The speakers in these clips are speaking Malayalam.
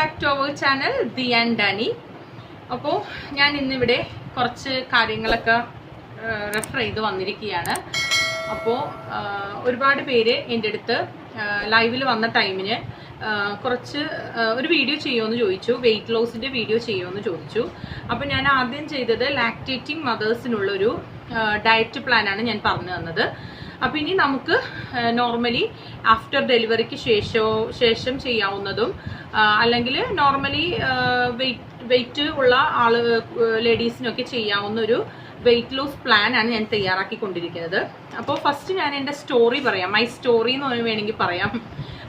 Back to our channel the and Danny. അപ്പോൾ ഞാൻ ഇന്നിവിടെ കുറച്ച് കാര്യങ്ങളൊക്കെ റെഫർ ചെയ്ത് വന്നിരിക്കുകയാണ്. അപ്പോൾ ഒരുപാട് പേര് എൻ്റെ അടുത്ത് ലൈവിൽ വന്ന ടൈമിന് കുറച്ച് ഒരു വീഡിയോ ചെയ്യുമെന്ന് ചോദിച്ചു, വെയിറ്റ് ലോസിൻ്റെ വീഡിയോ ചെയ്യുമെന്ന് ചോദിച്ചു. അപ്പോൾ ഞാൻ ആദ്യം ചെയ്തത് ലാക്ടേറ്റിംഗ് മദേഴ്സിനുള്ളൊരു ഡയറ്റ് പ്ലാനാണ് ഞാൻ പറഞ്ഞു തന്നത്. അപ്പോൾ ഇനി നമുക്ക് നോർമലി ആഫ്റ്റർ ഡെലിവറിക്ക് ശേഷം ചെയ്യാവുന്നതും അല്ലെങ്കിൽ നോർമലി വെയിറ്റ് ഉള്ള ലേഡീസിനൊക്കെ ചെയ്യാവുന്ന ഒരു വെയിറ്റ് ലോസ് പ്ലാൻ ആണ് ഞാൻ തയ്യാറാക്കിക്കൊണ്ടിരിക്കുന്നത്. അപ്പോൾ ഫസ്റ്റ് ഞാൻ എൻ്റെ സ്റ്റോറി പറയാം, മൈ സ്റ്റോറി എന്ന് വേണമെങ്കിൽ പറയാം.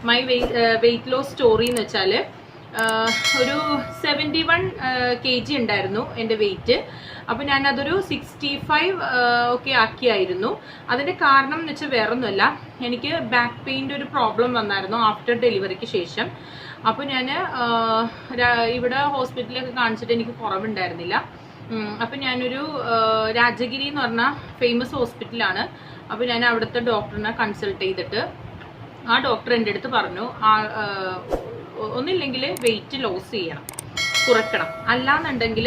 മൈ വെയിറ്റ് ലോസ് സ്റ്റോറി എന്ന് വെച്ചാൽ ഒരു 71 kg ഉണ്ടായിരുന്നു എൻ്റെ വെയിറ്റ്. അപ്പോൾ ഞാനതൊരു 65 ഒക്കെ ആക്കിയായിരുന്നു. അതിൻ്റെ കാരണം എന്ന് വെച്ചാൽ വേറൊന്നുമല്ല, എനിക്ക് ബാക്ക് പെയിൻ്റെ ഒരു പ്രോബ്ലം വന്നായിരുന്നു ആഫ്റ്റർ ഡെലിവറിക്ക് ശേഷം. അപ്പോൾ ഞാൻ ഇവിടെ ഹോസ്പിറ്റലൊക്കെ കാണിച്ചിട്ട് എനിക്ക് കുറവുണ്ടായിരുന്നില്ല. അപ്പം ഞാനൊരു രാജഗിരി എന്ന് പറഞ്ഞ ഫേമസ് ഹോസ്പിറ്റലാണ്. അപ്പോൾ ഞാൻ അവിടുത്തെ ഡോക്ടറിനെ കൺസൾട്ട് ചെയ്തിട്ട് ആ ഡോക്ടർ എൻ്റെ അടുത്ത് പറഞ്ഞു, ഒന്നില്ലെങ്കിൽ വെയിറ്റ് ലോസ് ചെയ്യണം, കുറയ്ക്കണം, അല്ലാന്നുണ്ടെങ്കിൽ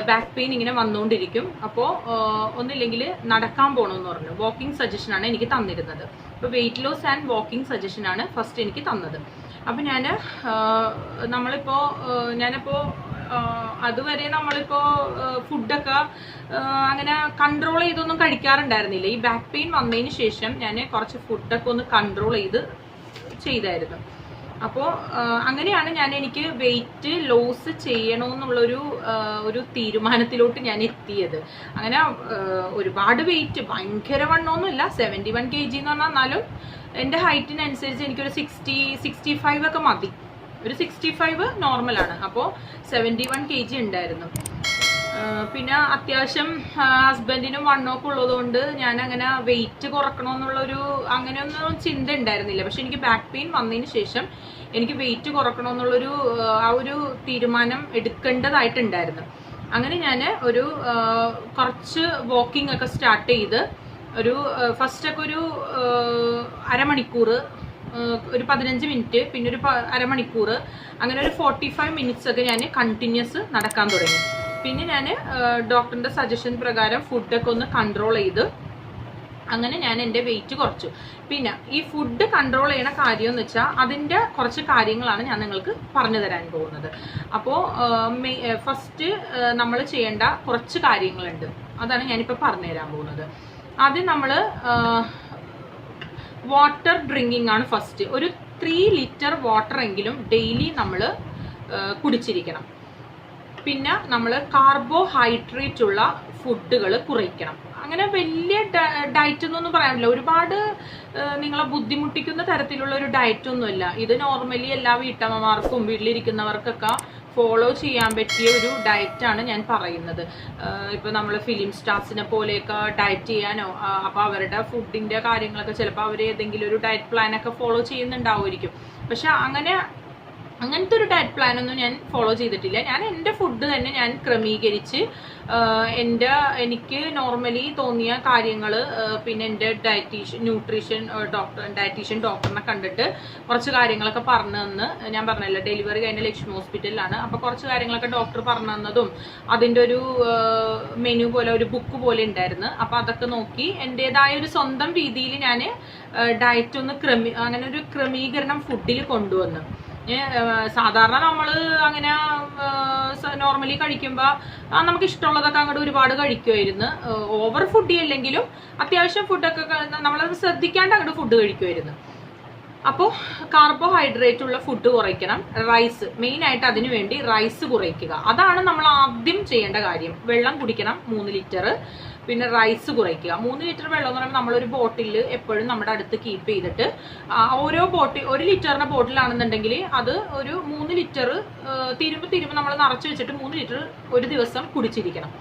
ബാക്ക് പെയിൻ ഇങ്ങനെ വന്നുകൊണ്ടിരിക്കും. അപ്പോൾ ഒന്നില്ലെങ്കിൽ നടക്കാൻ പോകണമെന്ന് പറഞ്ഞു. വാക്കിംഗ് സജഷനാണ് എനിക്ക് തന്നിരുന്നത്. അപ്പോൾ വെയിറ്റ് ലോസ് ആൻഡ് വാക്കിംഗ് സജഷനാണ് ഫസ്റ്റ് എനിക്ക് തന്നത്. അപ്പോൾ ഞാനിപ്പോൾ അതുവരെ നമ്മളിപ്പോൾ ഫുഡൊക്കെ അങ്ങനെ കൺട്രോൾ ചെയ്തൊന്നും കഴിക്കാറുണ്ടായിരുന്നില്ല. ഈ ബാക്ക് പെയിൻ വന്നതിന് ശേഷം ഞാൻ കുറച്ച് ഫുഡൊക്കെ ഒന്ന് കൺട്രോൾ ചെയ്തായിരുന്നു. അപ്പോൾ അങ്ങനെയാണ് എനിക്ക് വെയിറ്റ് ലോസ് ചെയ്യണമെന്നുള്ളൊരു തീരുമാനത്തിലോട്ട് ഞാൻ എത്തിയത്. അങ്ങനെ ഒരുപാട് വെയിറ്റ് ഭയങ്കര വണ്ണമൊന്നുമില്ല, 71 kg എന്ന് പറഞ്ഞാൽ, എന്നാലും എൻ്റെ ഹൈറ്റിനനുസരിച്ച് എനിക്കൊരു 65 ഒക്കെ മതി. ഒരു 65 നോർമലാണ്. അപ്പോൾ 71 kg ഉണ്ടായിരുന്നു. പിന്നെ അത്യാവശ്യം ഹസ്ബൻഡിനും വണ്ണമൊക്കെ ഉള്ളതുകൊണ്ട് ഞാൻ അങ്ങനെ വെയിറ്റ് കുറക്കണമെന്നുള്ളൊരു അങ്ങനെയൊന്നും ചിന്ത ഉണ്ടായിരുന്നില്ല. പക്ഷെ എനിക്ക് ബാക്ക് പെയിൻ വന്നതിന് ശേഷം എനിക്ക് വെയിറ്റ് കുറക്കണമെന്നുള്ളൊരു ആ ഒരു തീരുമാനം എടുക്കേണ്ടതായിട്ടുണ്ടായിരുന്നു. അങ്ങനെ ഞാൻ കുറച്ച് വാക്കിംഗ് ഒക്കെ സ്റ്റാർട്ട് ചെയ്ത് ഫസ്റ്റൊക്കെ ഒരു അരമണിക്കൂർ, ഒരു 15 മിനിറ്റ്, പിന്നെ ഒരു അരമണിക്കൂർ, അങ്ങനെ ഒരു 45 മിനിറ്റ്സ് ഒക്കെ ഞാൻ കണ്ടിന്യൂസ് നടക്കാൻ തുടങ്ങി. പിന്നെ ഞാൻ ഡോക്ടറിൻ്റെ സജഷൻ പ്രകാരം ഫുഡൊക്കെ ഒന്ന് കൺട്രോൾ ചെയ്ത് അങ്ങനെ ഞാൻ എൻ്റെ വെയിറ്റ് കുറച്ചു. പിന്നെ ഈ ഫുഡ് കൺട്രോൾ ചെയ്യണ കാര്യം എന്ന് വെച്ചാൽ അതിൻ്റെ കുറച്ച് കാര്യങ്ങളാണ് ഞാൻ നിങ്ങൾക്ക് പറഞ്ഞു തരാൻ പോകുന്നത്. അപ്പോൾ ഫസ്റ്റ് നമ്മൾ ചെയ്യേണ്ട കുറച്ച് കാര്യങ്ങളുണ്ട്, അതാണ് ഞാനിപ്പോൾ പറഞ്ഞു തരാൻ പോകുന്നത്. ആദ്യം നമ്മൾ വാട്ടർ ഡ്രിങ്കിങ് ആണ് ഫസ്റ്റ്. ഒരു 3 ലിറ്റർ വാട്ടർ എങ്കിലും ഡെയിലി നമ്മൾ കുടിച്ചിരിക്കണം. പിന്നെ നമ്മൾ കാർബോഹൈഡ്രേറ്റ് ഉള്ള ഫുഡുകൾ കുറയ്ക്കണം. അങ്ങനെ വലിയ ഡയറ്റ് എന്നൊന്നും പറയാനില്ല, ഒരുപാട് നിങ്ങളെ ബുദ്ധിമുട്ടിക്കുന്ന തരത്തിലുള്ള ഒരു ഡയറ്റ് ഒന്നുമില്ല. ഇത് നോർമലി എല്ലാ വീട്ടമ്മമാർക്കും വീട്ടിലിരിക്കുന്നവർക്കൊക്കെ ഫോളോ ചെയ്യാൻ പറ്റിയ ഒരു ഡയറ്റാണ് ഞാൻ പറയുന്നത്. ഇപ്പോൾ നമ്മൾ ഫിലിം സ്റ്റാർസിനെ പോലെയൊക്കെ ഡയറ്റ് ചെയ്യാനോ, അപ്പോൾ അവരുടെ ഫുഡിൻ്റെ കാര്യങ്ങളൊക്കെ ചിലപ്പോൾ അവർ ഏതെങ്കിലും ഒരു ഡയറ്റ് പ്ലാനൊക്കെ ഫോളോ ചെയ്യുന്നുണ്ടാവുമായിരിക്കും. പക്ഷെ അങ്ങനത്തെ ഒരു ഡയറ്റ് പ്ലാനൊന്നും ഞാൻ ഫോളോ ചെയ്തിട്ടില്ല. ഞാൻ എൻ്റെ ഫുഡ് തന്നെ ഞാൻ ക്രമീകരിച്ച് എനിക്ക് നോർമലി തോന്നിയ കാര്യങ്ങൾ, പിന്നെ എൻ്റെ ഡയറ്റീഷ്യൻ ഡോക്ടറിനെ കണ്ടിട്ട് കുറച്ച് കാര്യങ്ങളൊക്കെ പറഞ്ഞു തന്ന്, ഞാൻ പറഞ്ഞല്ലോ ഡെലിവറി കഴിഞ്ഞ ലക്ഷ്മി ഹോസ്പിറ്റലിലാണ്. അപ്പോൾ കുറച്ച് കാര്യങ്ങളൊക്കെ ഡോക്ടർ പറഞ്ഞു തന്നതും അതിൻ്റെ ഒരു മെനു പോലെ ഒരു ബുക്ക് പോലെ ഉണ്ടായിരുന്നു. അപ്പോൾ അതൊക്കെ നോക്കി എൻ്റെതായ ഒരു സ്വന്തം രീതിയിൽ ഞാൻ ഡയറ്റ് അങ്ങനെ ഒരു ക്രമീകരണം ഫുഡിൽ കൊണ്ടുവന്നു. സാധാരണ നമ്മൾ അങ്ങനെ നോർമലി കഴിക്കുമ്പോൾ നമുക്ക് ഇഷ്ടമുള്ളതൊക്കെ അങ്ങോട്ട് ഒരുപാട് കഴിക്കുമായിരുന്നു. ഓവർ ഫുഡ് അല്ലെങ്കിലും അത്യാവശ്യം ഫുഡൊക്കെ നമ്മളത് ശ്രദ്ധിക്കാണ്ട് അങ്ങോട്ട് ഫുഡ് കഴിക്കുമായിരുന്നു. അപ്പോൾ കാർബോഹൈഡ്രേറ്റ് ഉള്ള ഫുഡ് കുറയ്ക്കണം. റൈസ് മെയിനായിട്ട് അതിനു വേണ്ടി റൈസ് കുറയ്ക്കുക, അതാണ് നമ്മൾ ആദ്യം ചെയ്യേണ്ട കാര്യം. വെള്ളം കുടിക്കണം 3 ലിറ്റർ. പിന്നെ റൈസ് കുറയ്ക്കുക. 3 ലിറ്റർ വെള്ളം എന്ന് പറയുമ്പോൾ നമ്മളൊരു ബോട്ടിൽ എപ്പോഴും നമ്മുടെ അടുത്ത് കീപ്പ് ചെയ്തിട്ട്, ഓരോ 1 ലിറ്ററിന്റെ ബോട്ടിലാണെന്നുണ്ടെങ്കിൽ അത് ഒരു 3 ലിറ്റർ തീരുമ്പോൾ നമ്മൾ നിറച്ച് വെച്ചിട്ട് 3 ലിറ്റർ ഒരു ദിവസം കുടിച്ചിരിക്കണം.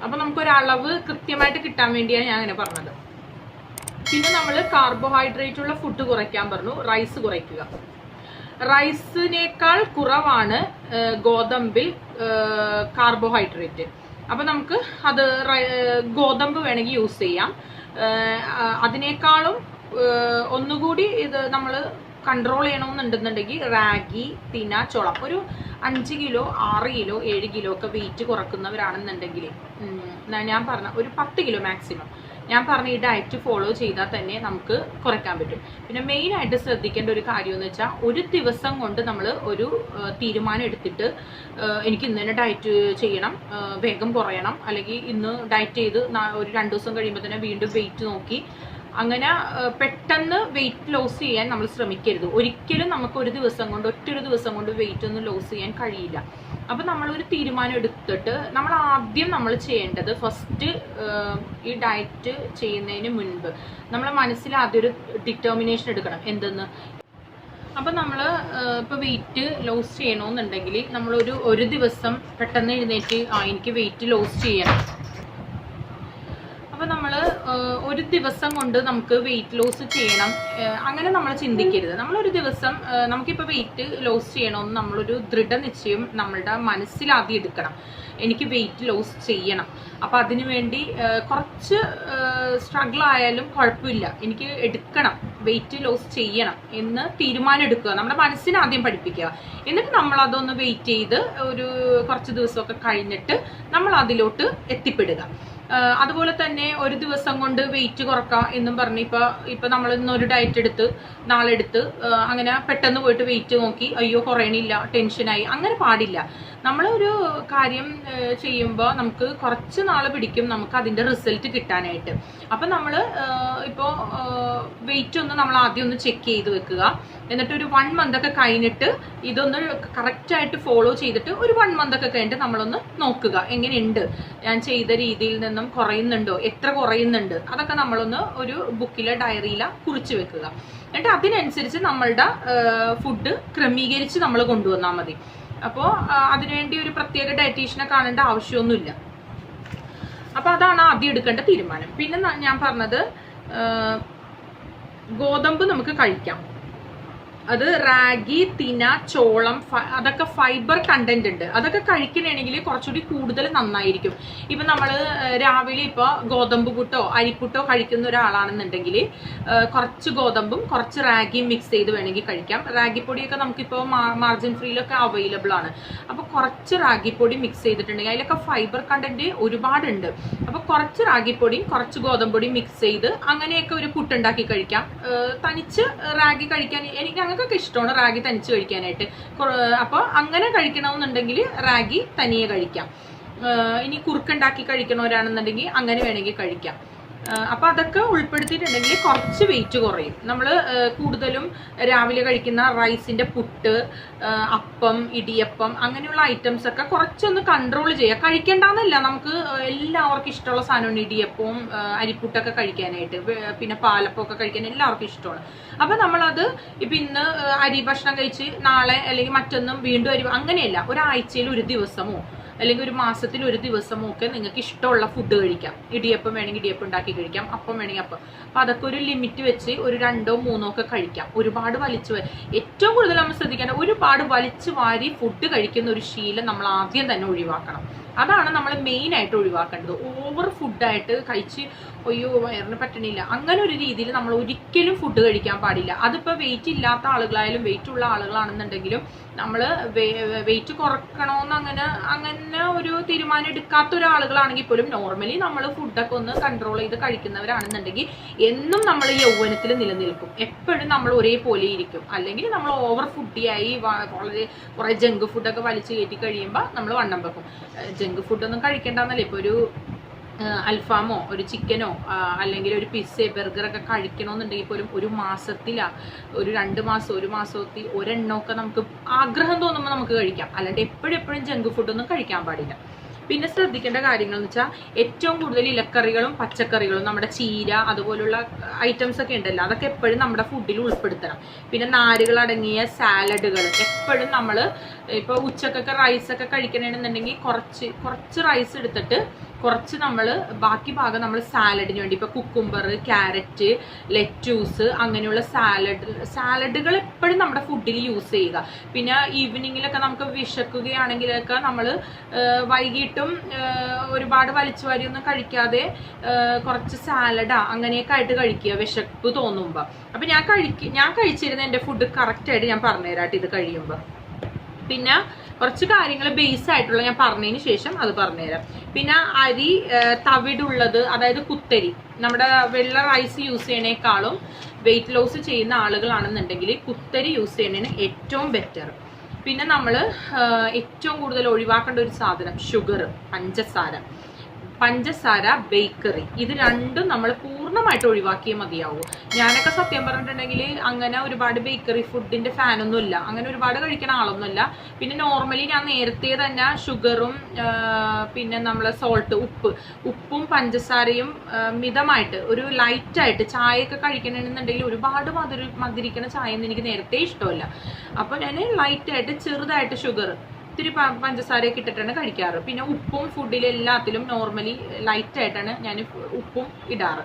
അപ്പോൾ നമുക്കൊരളവ് കൃത്യമായിട്ട് കിട്ടാൻ വേണ്ടിയാണ് ഞാൻ അങ്ങനെ പറഞ്ഞത്. പിന്നെ നമ്മൾ കാർബോഹൈഡ്രേറ്റ് ഉള്ള ഫുഡ് കുറയ്ക്കാൻ പറഞ്ഞു. റൈസ് കുറയ്ക്കുക. റൈസിനേക്കാൾ കുറവാണ് ഗോതമ്പിൽ കാർബോഹൈഡ്രേറ്റ്. അപ്പോൾ നമുക്ക് അത് ഗോതമ്പ് വേണമെങ്കിൽ യൂസ് ചെയ്യാം. അതിനേക്കാളും ഒന്നുകൂടി ഇത് നമ്മൾ കൺട്രോൾ ചെയ്യണമെന്നുണ്ടെന്നുണ്ടെങ്കിൽ റാഗി, തിന, ചോളം ഒരു 5 കിലോ 6 കിലോ 7 കിലോ ഒക്കെ വെയിറ്റ് കുറക്കുന്നവരാണെന്നുണ്ടെങ്കിൽ ഞാൻ പറഞ്ഞ ഒരു 10 കിലോ മാക്സിമം ഞാൻ പറഞ്ഞ ഈ ഡയറ്റ് ഫോളോ ചെയ്താൽ തന്നെ നമുക്ക് കുറയ്ക്കാൻ പറ്റും. പിന്നെ മെയിനായിട്ട് ശ്രദ്ധിക്കേണ്ട ഒരു കാര്യം എന്ന് വെച്ചാൽ ഒരു ദിവസം കൊണ്ട് നമ്മൾ ഒരു തീരുമാനം എടുത്തിട്ട് എനിക്ക് ഇന്ന് തന്നെ ഡയറ്റ് ചെയ്യണം, വേഗം കുറയണം, അല്ലെങ്കിൽ ഇന്ന് ഡയറ്റ് ചെയ്ത് ഒരു 2 ദിവസം കഴിയുമ്പോൾ തന്നെ വീണ്ടും വെയിറ്റ് നോക്കി അങ്ങനെ പെട്ടെന്ന് വെയിറ്റ് ലോസ് ചെയ്യാൻ നമ്മൾ ശ്രമിക്കരുത്. ഒരിക്കലും നമുക്ക് ഒരു ദിവസം കൊണ്ട് ഒറ്റൊരു ദിവസം കൊണ്ട് വെയിറ്റ് ഒന്നും ലോസ് ചെയ്യാൻ കഴിയില്ല. അപ്പം നമ്മളൊരു തീരുമാനം എടുത്തിട്ട് നമ്മൾ ആദ്യം നമ്മൾ ചെയ്യേണ്ടത് ഫസ്റ്റ് ഈ ഡയറ്റ് ചെയ്യുന്നതിന് മുൻപ് നമ്മളെ മനസ്സിൽ ആദ്യം ഒരു ഡിറ്റർമിനേഷൻ എടുക്കണം എന്തെന്ന്. അപ്പം നമ്മൾ ഇപ്പോൾ വെയിറ്റ് ലോസ് ചെയ്യണമെന്നുണ്ടെങ്കിൽ ഒരു ദിവസം പെട്ടെന്ന് എഴുന്നേറ്റ് എനിക്ക് വെയിറ്റ് ലോസ് ചെയ്യണം. അപ്പം നമ്മൾ ഒരു ദിവസം കൊണ്ട് നമുക്ക് വെയിറ്റ് ലോസ് ചെയ്യണം അങ്ങനെ നമ്മൾ ചിന്തിക്കരുത്. നമ്മളൊരു ദിവസം നമുക്കിപ്പോൾ വെയിറ്റ് ലോസ് ചെയ്യണമെന്ന് നമ്മളൊരു ദൃഢനിശ്ചയം നമ്മളുടെ മനസ്സിലാദ്യം എടുക്കണം. എനിക്ക് വെയിറ്റ് ലോസ് ചെയ്യണം, അപ്പോൾ അതിനു വേണ്ടി കുറച്ച് സ്ട്രഗിൾ ആയാലും കുഴപ്പമില്ല, എനിക്ക് എടുക്കണം, വെയിറ്റ് ലോസ് ചെയ്യണം എന്ന് തീരുമാനം എടുക്കുക. നമ്മുടെ മനസ്സിനെ ആദ്യം പഠിപ്പിക്കുക. എന്നിട്ട് നമ്മൾ അതൊന്ന് വെയിറ്റ് ചെയ്ത് ഒരു കുറച്ച് ദിവസമൊക്കെ കഴിഞ്ഞിട്ട് നമ്മൾ അതിലോട്ട് എത്തിപ്പെടുക. അതുപോലെ തന്നെ ഒരു ദിവസം കൊണ്ട് വെയിറ്റ് കുറക്കാം എന്നും പറഞ്ഞ് ഇപ്പൊ നമ്മൾ ഇന്നൊരു ഡയറ്റ് എടുത്ത് നാളെ എടുത്ത് അങ്ങനെ പെട്ടെന്ന് പോയിട്ട് വെയിറ്റ് നോക്കി അയ്യോ കുറയണില്ല, ടെൻഷനായി, അങ്ങനെ പാടില്ല. നമ്മളൊരു കാര്യം ചെയ്യുമ്പോൾ നമുക്ക് കുറച്ച് നാൾ പിടിക്കും നമുക്ക് അതിൻ്റെ റിസൾട്ട് കിട്ടാനായിട്ട്. അപ്പം നമ്മൾ ഇപ്പോൾ വെയിറ്റ് ഒന്ന് നമ്മൾ ആദ്യം ഒന്ന് ചെക്ക് ചെയ്ത് വെക്കുക. എന്നിട്ട് ഒരു 1 മന്ത് ഒക്കെ കഴിഞ്ഞിട്ട് ഇതൊന്ന് കറക്റ്റായിട്ട് ഫോളോ ചെയ്തിട്ട് ഒരു 1 മന്ത് ഒക്കെ കഴിഞ്ഞിട്ട് നമ്മളൊന്ന് നോക്കുക എങ്ങനെയുണ്ട്, ഞാൻ ചെയ്ത രീതിയിൽ നിന്നും കുറയുന്നുണ്ടോ, എത്ര കുറയുന്നുണ്ട്, അതൊക്കെ നമ്മളൊന്ന് ഒരു ബുക്കിലെ ഡയറിയില കുറിച്ച് വെക്കുക. എന്നിട്ട് അതിനനുസരിച്ച് നമ്മളുടെ ഫുഡ് ക്രമീകരിച്ച് നമ്മൾ കൊണ്ടുവന്നാൽ മതി. അപ്പോൾ അതിനുവേണ്ടി ഒരു പ്രത്യേക ഡയറ്റീഷ്യനെ കാണേണ്ട ആവശ്യമൊന്നുമില്ല. അപ്പോൾ അതാണ് ആദ്യം എടുക്കേണ്ട തീരുമാനം. പിന്നെ ഞാൻ പറഞ്ഞത് ഗോതമ്പ് നമുക്ക് കഴിക്കാം. അത് റാഗി, തിന, ചോളം അതൊക്കെ ഫൈബർ കണ്ടന്റ് ഉണ്ട്. അതൊക്കെ കഴിക്കണമെങ്കിൽ കുറച്ചുകൂടി കൂടുതൽ നന്നായിരിക്കും. ഇപ്പം നമ്മൾ രാവിലെ ഇപ്പോൾ ഗോതമ്പ് പുട്ടോ അരിപ്പുട്ടോ കഴിക്കുന്ന ഒരാളാണെന്നുണ്ടെങ്കിൽ കുറച്ച് ഗോതമ്പും കുറച്ച് റാഗിയും മിക്സ് ചെയ്ത് വേണമെങ്കിൽ കഴിക്കാം. റാഗിപ്പൊടിയൊക്കെ നമുക്കിപ്പോൾ മാർജിൻ ഫ്രീയിലൊക്കെ അവൈലബിൾ ആണ്. അപ്പോൾ കുറച്ച് റാഗിപ്പൊടി മിക്സ് ചെയ്തിട്ടുണ്ടെങ്കിൽ അതിലൊക്കെ ഫൈബർ കണ്ടന്റ് ഒരുപാടുണ്ട്. അപ്പോൾ കുറച്ച് റാഗിപ്പൊടിയും കുറച്ച് ഗോതമ്പൊടിയും മിക്സ് ചെയ്ത് അങ്ങനെയൊക്കെ ഒരു പുട്ടുണ്ടാക്കി കഴിക്കാം. തനിച്ച് റാഗി കഴിക്കാൻ ഞങ്ങൾക്കൊക്കെ ഇഷ്ടമാണ് റാഗി തനിച്ച് കഴിക്കാനായിട്ട്. അപ്പോൾ അങ്ങനെ കഴിക്കണമെന്നുണ്ടെങ്കിൽ റാഗി തനിയെ കഴിക്കാം. ഇനി കുറുക്കുണ്ടാക്കി കഴിക്കണവരാണെന്നുണ്ടെങ്കിൽ അങ്ങനെ വേണമെങ്കിൽ കഴിക്കാം. അപ്പോൾ അതൊക്കെ ഉൾപ്പെടുത്തിയിട്ടുണ്ടെങ്കിൽ കുറച്ച് വെയിറ്റ് കുറയും. നമ്മൾ കൂടുതലും രാവിലെ കഴിക്കുന്ന റൈസിൻ്റെ പുട്ട്, അപ്പം, ഇടിയപ്പം അങ്ങനെയുള്ള ഐറ്റംസ് ഒക്കെ കുറച്ചൊന്ന് കൺട്രോൾ ചെയ്യുക. കഴിക്കേണ്ടെന്നല്ല, നമുക്ക് എല്ലാവർക്കും ഇഷ്ടമുള്ള സാധനമാണ് ഇടിയപ്പവും അരിപ്പുട്ടൊക്കെ കഴിക്കാനായിട്ട്. പിന്നെ പാലപ്പമൊക്കെ കഴിക്കാൻ എല്ലാവർക്കും ഇഷ്ടമാണ്. അപ്പം നമ്മളത് ഇപ്പം ഇന്ന് അരി ഭക്ഷണം കഴിച്ച് നാളെ അല്ലെങ്കിൽ മറ്റൊന്നും വീണ്ടും അങ്ങനെയല്ല. ഒരാഴ്ചയിൽ ഒരു ദിവസമോ അല്ലെങ്കിൽ ഒരു മാസത്തിൽ ഒരു ദിവസമോ ഒക്കെ നിങ്ങൾക്ക് ഇഷ്ടമുള്ള ഫുഡ് കഴിക്കാം. ഇടിയപ്പം വേണമെങ്കിൽ ഇടിയപ്പം ഉണ്ടാക്കി കഴിക്കാം, അപ്പം വേണമെങ്കിൽ അപ്പം. അപ്പം അതൊക്കെ ഒരു ലിമിറ്റ് വെച്ച് ഒരു 2 or 3 ഒക്കെ കഴിക്കാം. ഒരുപാട് ഏറ്റവും കൂടുതൽ നമ്മൾ ശ്രദ്ധിക്കേണ്ട, ഒരുപാട് വലിച്ചു വാരി ഫുഡ് കഴിക്കുന്ന ഒരു ശീലം നമ്മൾ ആദ്യം തന്നെ ഒഴിവാക്കണം. അതാണ് നമ്മൾ മെയിനായിട്ട് ഒഴിവാക്കേണ്ടത്. ഓവർ ഫുഡായിട്ട് കഴിച്ച് അയ്യോ വയറിന് പറ്റണില്ല അങ്ങനെ ഒരു രീതിയിൽ നമ്മൾ ഒരിക്കലും ഫുഡ് കഴിക്കാൻ പാടില്ല. അതിപ്പോൾ വെയിറ്റ് ഇല്ലാത്ത ആളുകളായാലും വെയിറ്റ് ഉള്ള ആളുകളാണെന്നുണ്ടെങ്കിലും നമ്മൾ വെയിറ്റ് കുറക്കണമെന്ന് അങ്ങനെ ഒരു തീരുമാനം എടുക്കാത്ത ഒരാളുകളാണെങ്കിൽ പോലും നോർമലി നമ്മൾ ഫുഡൊക്കെ ഒന്ന് കൺട്രോൾ ചെയ്ത് കഴിക്കുന്നവരാണെന്നുണ്ടെങ്കിൽ എന്നും നമ്മൾ യൗവനത്തിൽ നിലനിൽക്കും. എപ്പോഴും നമ്മൾ ഒരേപോലെ ഇരിക്കും. അല്ലെങ്കിൽ നമ്മൾ ഓവർ ഫുഡിയായി വളരെ കുറേ ജങ്ക് ഫുഡൊക്കെ വലിച്ചു കയറ്റി കഴിയുമ്പോൾ നമ്മൾ വണ്ണം വെക്കും. ജങ്ക് ഫുഡൊന്നും കഴിക്കേണ്ടെന്നല്ലേ. ഇപ്പോൾ ഒരു അൽഫാമോ ഒരു ചിക്കനോ അല്ലെങ്കിൽ ഒരു പിസ്സ ബർഗറൊക്കെ കഴിക്കണമെന്നുണ്ടെങ്കിൽ പോലും ഒരു മാസത്തിലാണ് ഒരു 2 മാസം 1 മാസത്തിൽ ഒരെണ്ണമൊക്കെ നമുക്ക് ആഗ്രഹം തോന്നുമ്പോൾ നമുക്ക് കഴിക്കാം. അല്ലാണ്ട് എപ്പോഴും ജങ്ക് ഫുഡൊന്നും കഴിക്കാൻ പാടില്ല. പിന്നെ ശ്രദ്ധിക്കേണ്ട കാര്യങ്ങൾ എന്ന് വെച്ചാൽ ഏറ്റവും കൂടുതൽ ഇലക്കറികളും പച്ചക്കറികളും നമ്മുടെ ചീര അതുപോലുള്ള ഐറ്റംസ് ഒക്കെ ഉണ്ടല്ലോ, അതൊക്കെ എപ്പോഴും നമ്മുടെ ഫുഡിൽ ഉൾപ്പെടുത്തണം. പിന്നെ നാരുകൾ അടങ്ങിയ സാലഡുകൾ എപ്പോഴും നമ്മൾ ഇപ്പോൾ ഉച്ചക്കൊക്കെ റൈസൊക്കെ കഴിക്കണമെന്നുണ്ടെങ്കിൽ കുറച്ച് റൈസ് എടുത്തിട്ട് കുറച്ച് നമ്മൾ ബാക്കി ഭാഗം നമ്മൾ സാലഡിന് വേണ്ടി ഇപ്പോൾ കുക്കുംബർ, ക്യാരറ്റ്, ലെറ്റ്യൂസ് അങ്ങനെയുള്ള സാലഡുകൾ എപ്പോഴും നമ്മുടെ ഫുഡിൽ യൂസ് ചെയ്യുക. പിന്നെ ഈവനിങ്ങിലൊക്കെ നമുക്ക് വിശക്കുകയാണെങ്കിലൊക്കെ നമ്മൾ വൈകിട്ടും ഒരുപാട് വലിച്ചു വാരിയൊന്നും കഴിക്കാതെ കുറച്ച് സാലഡാ അങ്ങനെയൊക്കെ ആയിട്ട് കഴിക്കുക വിശപ്പ് തോന്നുമ്പോൾ. അപ്പം ഞാൻ കഴിച്ചിരുന്ന എൻ്റെ ഫുഡ് കറക്റ്റായിട്ട് ഞാൻ പറഞ്ഞുതരാട്ടെ ഇത് കഴിയുമ്പോൾ. പിന്നെ കുറച്ച് കാര്യങ്ങൾ ബേസ് ആയിട്ടുള്ള ഞാൻ പറഞ്ഞതിന് ശേഷം അത് പറഞ്ഞുതരാം. പിന്നെ അരി തവിടുള്ളത്, അതായത് കുത്തരി, നമ്മുടെ വെള്ള റൈസ് യൂസ് ചെയ്യണേക്കാളും വെയിറ്റ് ലോസ് ചെയ്യുന്ന ആളുകളാണെന്നുണ്ടെങ്കിൽ കുത്തരി യൂസ് ചെയ്യണതാണ് ഏറ്റവും ബെറ്റർ. പിന്നെ നമ്മൾ ഏറ്റവും കൂടുതൽ ഒഴിവാക്കേണ്ട ഒരു സാധനം ഷുഗർ, പഞ്ചസാര, ബേക്കറി, ഇത് രണ്ടും നമ്മൾ പൂർണ്ണമായിട്ട് ഒഴിവാക്കിയേ മതിയാവൂ. ഞാനൊക്കെ സത്യം പറഞ്ഞിട്ടുണ്ടെങ്കിൽ അങ്ങനെ ഒരുപാട് ബേക്കറി ഫുഡിന്റെ ഫാനൊന്നുമില്ല, അങ്ങനെ ഒരുപാട് കഴിക്കുന്ന ആളൊന്നുമില്ല. പിന്നെ നോർമലി ഞാൻ നേരത്തെ തന്നെ ഷുഗറും പിന്നെ നമ്മൾ ഉപ്പും പഞ്ചസാരയും മിതമായിട്ട് ഒരു ലൈറ്റായിട്ട് ചായയൊക്കെ കഴിക്കണമെന്നുണ്ടെങ്കിൽ ഒരുപാട് മധുരിക്കണ ചായ ഒന്നും എനിക്ക് നേരത്തെ ഇഷ്ടമല്ല. അപ്പോൾ ഞാൻ ലൈറ്റായിട്ട് ചെറുതായിട്ട് ഷുഗർ ഇത്തിരി പഞ്ചസാരയൊക്കെ ഇട്ടിട്ടാണ് കഴിക്കാറ്. പിന്നെ ഉപ്പും ഫുഡിൽ എല്ലാത്തിലും നോർമലി ലൈറ്റായിട്ടാണ് ഞാൻ ഉപ്പും ഇടാറ്.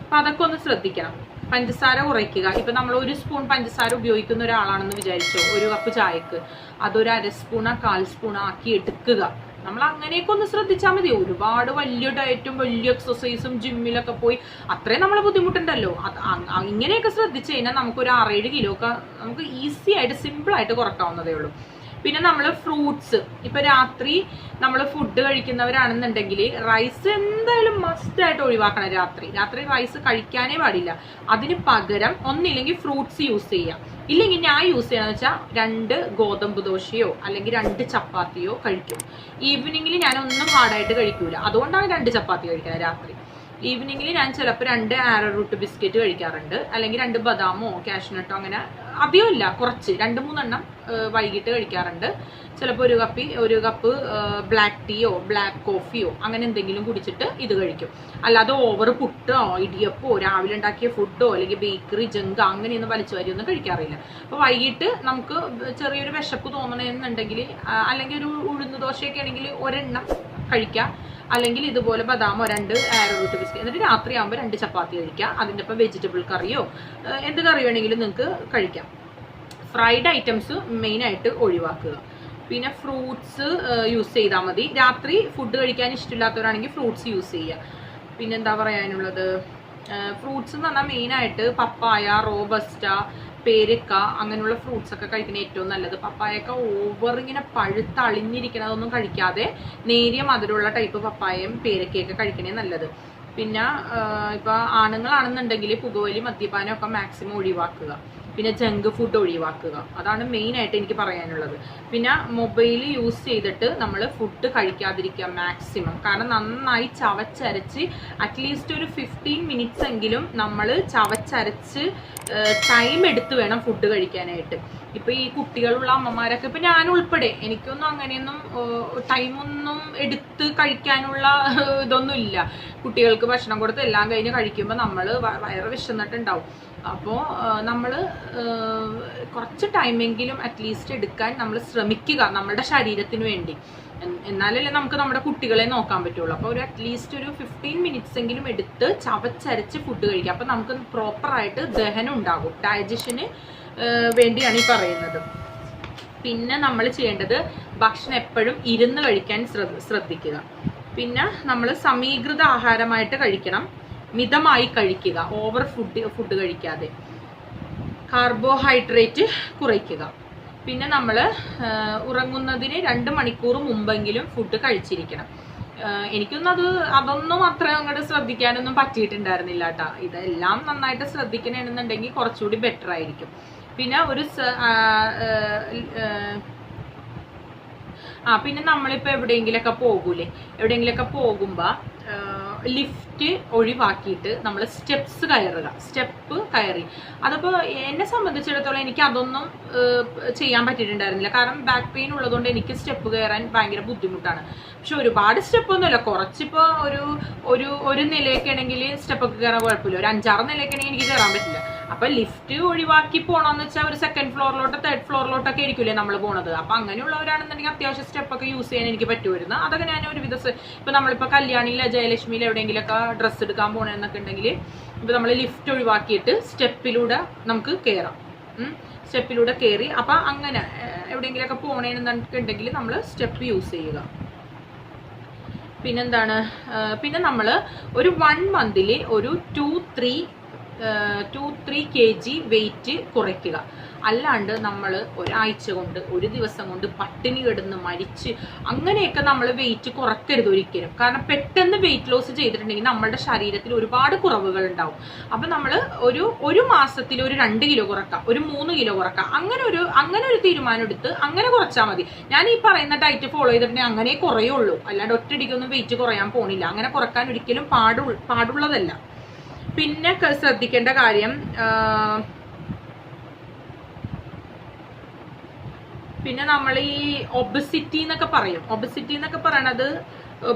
അപ്പം അതൊക്കെ ഒന്ന് ശ്രദ്ധിക്കണം. പഞ്ചസാര കുറയ്ക്കുക. ഇപ്പം നമ്മൾ 1 സ്പൂൺ പഞ്ചസാര ഉപയോഗിക്കുന്ന ഒരാളാണെന്ന് വിചാരിച്ചോ, 1 കപ്പ് ചായക്ക് അതൊരു 1/2 സ്പൂണോ 1/4 സ്പൂണോ ആക്കി എടുക്കുക. നമ്മൾ അങ്ങനെയൊക്കെ ഒന്ന് ശ്രദ്ധിച്ചാൽ മതി. ഒരുപാട് വലിയ ഡയറ്റും വലിയ എക്സസൈസും ജിമ്മിലൊക്കെ പോയി അത്രയും നമ്മൾ ബുദ്ധിമുട്ടുണ്ടല്ലോ. ഇങ്ങനെയൊക്കെ ശ്രദ്ധിച്ചു കഴിഞ്ഞാൽ നമുക്കൊരു 6-7 കിലോ ഒക്കെ നമുക്ക് ഈസി ആയിട്ട് സിമ്പിളായിട്ട് കുറക്കാവുന്നതേ ഉള്ളൂ. പിന്നെ നമ്മൾ ഫ്രൂട്ട്സ്, ഇപ്പൊ രാത്രി നമ്മൾ ഫുഡ് കഴിക്കുന്നവരാണെന്നുണ്ടെങ്കിൽ റൈസ് എന്തായാലും മസ്റ്റ് ആയിട്ട് ഒഴിവാക്കണം. രാത്രി റൈസ് കഴിക്കാനേ പാടില്ല. അതിന് പകരം ഒന്നില്ലെങ്കിൽ ഫ്രൂട്ട്സ് യൂസ് ചെയ്യാം. ഇല്ലെങ്കിൽ ഞാൻ യൂസ് ചെയ്യണമെന്ന് വെച്ചാൽ 2 ഗോതമ്പ് ദോശയോ അല്ലെങ്കിൽ 2 ചപ്പാത്തിയോ കഴിക്കും. ഈവനിങ്ങിൽ ഞാനൊന്നും ഹാർഡായിട്ട് കഴിക്കൂല, അതുകൊണ്ടാണ് 2 ചപ്പാത്തി കഴിക്കുന്നത് രാത്രി. ഈവനിങ്ങിൽ ഞാൻ ചിലപ്പോൾ 2 ആരോ റൂട്ട് ബിസ്ക്കറ്റ് കഴിക്കാറുണ്ട്, അല്ലെങ്കിൽ 2 ബദാമോ കാഷ്നട്ടോ, അങ്ങനെ അധികമില്ല, കുറച്ച് 2-3 എണ്ണം വൈകിട്ട് കഴിക്കാറുണ്ട്. ചിലപ്പോൾ ഒരു കപ്പ് ബ്ലാക്ക് ടീയോ ബ്ലാക്ക് കോഫിയോ അങ്ങനെ എന്തെങ്കിലും കുടിച്ചിട്ട് ഇത് കഴിക്കും. അല്ലാതെ ഓവർ പുട്ടോ ഇടിയപ്പോ രാവിലെ ഉണ്ടാക്കിയ ഫുഡോ അല്ലെങ്കിൽ ബേക്കറി ജങ്ക് അങ്ങനെയൊന്നും വലിച്ചു വാരിയൊന്നും കഴിക്കാറില്ല. അപ്പോൾ വൈകിട്ട് നമുക്ക് ചെറിയൊരു വിശപ്പ് തോന്നണമെന്നുണ്ടെങ്കിൽ അല്ലെങ്കിൽ ഒരു ഉഴുന്ന് ദോശയൊക്കെ ആണെങ്കിൽ ഒരെണ്ണം കഴിക്കാം, അല്ലെങ്കിൽ ഇതുപോലെ ബദാമോ 2 ആരോ റൂട്ട് ബിസ്ക്കറ്റ്, എന്നിട്ട് രാത്രി ആകുമ്പോൾ 2 ചപ്പാത്തി കഴിക്കുക. അതിൻ്റെ ഒപ്പം വെജിറ്റബിൾ കറിയോ എന്ത് കറി വേണമെങ്കിലും നിങ്ങൾക്ക് കഴിക്കാം. ഫ്രൈഡ് ഐറ്റംസ് മെയിനായിട്ട് ഒഴിവാക്കുക. പിന്നെ ഫ്രൂട്ട്സ് യൂസ് ചെയ്താൽ മതി. രാത്രി ഫുഡ് കഴിക്കാൻ ഇഷ്ടമില്ലാത്തവരാണെങ്കിൽ ഫ്രൂട്ട്സ് യൂസ് ചെയ്യുക. പിന്നെന്താ പറയാനുള്ളത്, ഫ്രൂട്ട്സ് എന്ന് പറഞ്ഞാൽ മെയിനായിട്ട് പപ്പായ, റോബസ്റ്റ, പേരക്ക അങ്ങനെയുള്ള ഫ്രൂട്ട്സ് ഒക്കെ കഴിക്കുന്നത് ഏറ്റവും നല്ലത്. പപ്പായൊക്കെ ഓവർ ഇങ്ങനെ പഴുത്തളിഞ്ഞിരിക്കണതൊന്നും കഴിക്കാതെ നേരിയ മധുരമുള്ള ടൈപ്പ് പപ്പായയും പേരക്കയൊക്കെ കഴിക്കണേ നല്ലത്. പിന്നെ ഇപ്പോൾ ആണുങ്ങളാണെന്നുണ്ടെങ്കിൽ പുകവലി, മദ്യപാനം ഒക്കെ മാക്സിമം ഒഴിവാക്കുക. പിന്നെ ജങ്ക് ഫുഡ് ഒഴിവാക്കുക. അതാണ് മെയിനായിട്ട് എനിക്ക് പറയാനുള്ളത്. പിന്നെ മൊബൈൽ യൂസ് ചെയ്തിട്ട് നമ്മൾ ഫുഡ് കഴിക്കാതിരിക്കുക മാക്സിമം. കാരണം നന്നായി ചവച്ചരച്ച് അറ്റ്ലീസ്റ്റ് ഒരു 15 മിനിറ്റ്സ് എങ്കിലും നമ്മൾ ചവച്ചരച്ച് ടൈം എടുത്ത് വേണം ഫുഡ് കഴിക്കാനായിട്ട്. ഇപ്പം ഈ കുട്ടികളുള്ള അമ്മമാരൊക്കെ, ഇപ്പം ഞാൻ ഉൾപ്പെടെ, എനിക്കൊന്നും അങ്ങനെയൊന്നും ടൈമൊന്നും എടുത്ത് കഴിക്കാനുള്ള ഇതൊന്നും ഇല്ല. കുട്ടികൾക്ക് ഭക്ഷണം കൊടുത്ത് എല്ലാം കഴിഞ്ഞ് കഴിക്കുമ്പോൾ നമ്മൾ വയറ് വിശന്നിട്ടുണ്ടാവും. അപ്പോൾ നമ്മൾ കുറച്ച് ടൈമെങ്കിലും അറ്റ്ലീസ്റ്റ് എടുക്കാൻ നമ്മൾ ശ്രമിക്കുക നമ്മുടെ ശരീരത്തിന് വേണ്ടി. എന്നാലല്ലേ നമുക്ക് നമ്മുടെ കുട്ടികളെ നോക്കാൻ പറ്റുള്ളൂ. അപ്പോൾ ഒരു അറ്റ്ലീസ്റ്റ് ഒരു 15 മിനിറ്റ്സ് എങ്കിലും എടുത്ത് ചവച്ചരച്ച് ഫുഡ് കഴിക്കുക. അപ്പോൾ നമുക്ക് പ്രോപ്പറായിട്ട് ദഹനം ഉണ്ടാകും. ഡൈജഷന് വേണ്ടിയാണ് ഈ പറയുന്നത്. പിന്നെ നമ്മൾ ചെയ്യേണ്ടത് ഭക്ഷണം എപ്പോഴും ഇരുന്ന് കഴിക്കാൻ ശ്രദ്ധിക്കുക. പിന്നെ നമ്മൾ സമീകൃത ആഹാരമായിട്ട് കഴിക്കണം, മിതമായി കഴിക്കുക, ഓവർ ഫുഡ് കഴിക്കാതെ. കാർബോഹൈഡ്രേറ്റ് കുറയ്ക്കുക. പിന്നെ നമ്മൾ ഉറങ്ങുന്നതിന് 2 മണിക്കൂർ മുമ്പെങ്കിലും ഫുഡ് കഴിച്ചിരിക്കണം. എനിക്കൊന്നും അതൊന്നും അത്ര അങ്ങോട്ട് ശ്രദ്ധിക്കാനൊന്നും പറ്റിയിട്ടുണ്ടായിരുന്നില്ല കേട്ടോ. ഇതെല്ലാം നന്നായിട്ട് ശ്രദ്ധിക്കണമെന്നുണ്ടെങ്കിൽ കുറച്ചുകൂടി ബെറ്റർ ആയിരിക്കും. പിന്നെ പിന്നെ നമ്മളിപ്പോൾ എവിടെയെങ്കിലൊക്കെ പോകുമ്പോൾ ലിഫ്റ്റ് ഒഴിവാക്കിയിട്ട് നമ്മൾ സ്റ്റെപ്പ് കയറി. അതിപ്പോൾ എന്നെ സംബന്ധിച്ചിടത്തോളം എനിക്ക് അതൊന്നും ചെയ്യാൻ പറ്റിയിട്ടുണ്ടായിരുന്നില്ല. കാരണം ബാക്ക് പെയിൻ ഉള്ളതുകൊണ്ട് എനിക്ക് സ്റ്റെപ്പ് കയറാൻ ഭയങ്കര ബുദ്ധിമുട്ടാണ്. പക്ഷെ ഒരുപാട് സ്റ്റെപ്പൊന്നുമില്ല, കുറച്ചിപ്പോൾ ഒരു നിലയൊക്കെ ആണെങ്കിൽ സ്റ്റെപ്പൊക്കെ കയറാൻ കുഴപ്പമില്ല. ഒരു 5-6 നിലയൊക്കെ ആണെങ്കിൽ എനിക്ക് കയറാൻ പറ്റില്ല. അപ്പൊ ലിഫ്റ്റ് ഒഴിവാക്കി പോകണമെന്ന് വെച്ചാൽ ഒരു സെക്കൻഡ് ഫ്ലോറിലോട്ട് തേർഡ് ഫ്ലോറിലോട്ടൊക്കെ ആയിരിക്കില്ലേ നമ്മൾ പോണത്. അപ്പൊ അങ്ങനെയുള്ളവരാണെന്നുണ്ടെങ്കിൽ അത്യാവശ്യം സ്റ്റെപ്പൊക്കെ യൂസ് ചെയ്യാൻ എനിക്ക് പറ്റുമായിരുന്നു. അതൊക്കെ ഞാൻ ഒരുവിധ ഇപ്പൊ നമ്മളിപ്പോ കല്യാണിയിലെ ജയലക്ഷ്മിയിൽ എവിടെയെങ്കിലൊക്കെ ഡ്രസ്സ് എടുക്കാൻ പോകണമെന്നൊക്കെ ഉണ്ടെങ്കിൽ ഇപ്പൊ നമ്മൾ ലിഫ്റ്റ് ഒഴിവാക്കിയിട്ട് സ്റ്റെപ്പിലൂടെ നമുക്ക് കയറാം. സ്റ്റെപ്പിലൂടെ കയറി അപ്പൊ അങ്ങനെ എവിടെയെങ്കിലൊക്കെ പോകണമെന്നൊക്കെ ഉണ്ടെങ്കിൽ നമ്മൾ സ്റ്റെപ്പ് യൂസ് ചെയ്യുക. പിന്നെന്താണ്, പിന്നെ നമ്മൾ ഒരു 1 month ഒരു 2-3 kg വെയിറ്റ് കുറയ്ക്കുക. അല്ലാണ്ട് നമ്മൾ ഒരാഴ്ച കൊണ്ട് ഒരു ദിവസം കൊണ്ട് പട്ടിണി കിടന്ന് മരിച്ച് അങ്ങനെയൊക്കെ നമ്മൾ വെയിറ്റ് കുറയ്ക്കരുത് ഒരിക്കലും. കാരണം പെട്ടെന്ന് വെയിറ്റ് ലോസ് ചെയ്തിട്ടുണ്ടെങ്കിൽ നമ്മളുടെ ശരീരത്തിൽ ഒരുപാട് കുറവുകൾ ഉണ്ടാവും. അപ്പം നമ്മൾ ഒരു മാസത്തിൽ ഒരു 2 കിലോ കുറക്കാം, ഒരു 3 കിലോ കുറക്കാം, അങ്ങനെ ഒരു തീരുമാനം എടുത്ത് അങ്ങനെ കുറച്ചാൽ മതി. ഞാൻ ഈ പറയുന്ന ഡയറ്റ് ഫോളോ ചെയ്തിട്ടുണ്ടെങ്കിൽ അങ്ങനെ കുറയുള്ളൂ, അല്ലാണ്ട് ഒറ്റയടിക്കൊന്നും വെയിറ്റ് കുറയാൻ പോണില്ല. അങ്ങനെ കുറക്കാൻ ഒരിക്കലും പാടുള്ളതല്ല. പിന്നെ ശ്രദ്ധിക്കേണ്ട കാര്യം, പിന്നെ നമ്മൾ ഈ ഒബസിറ്റി എന്നൊക്കെ പറയണത്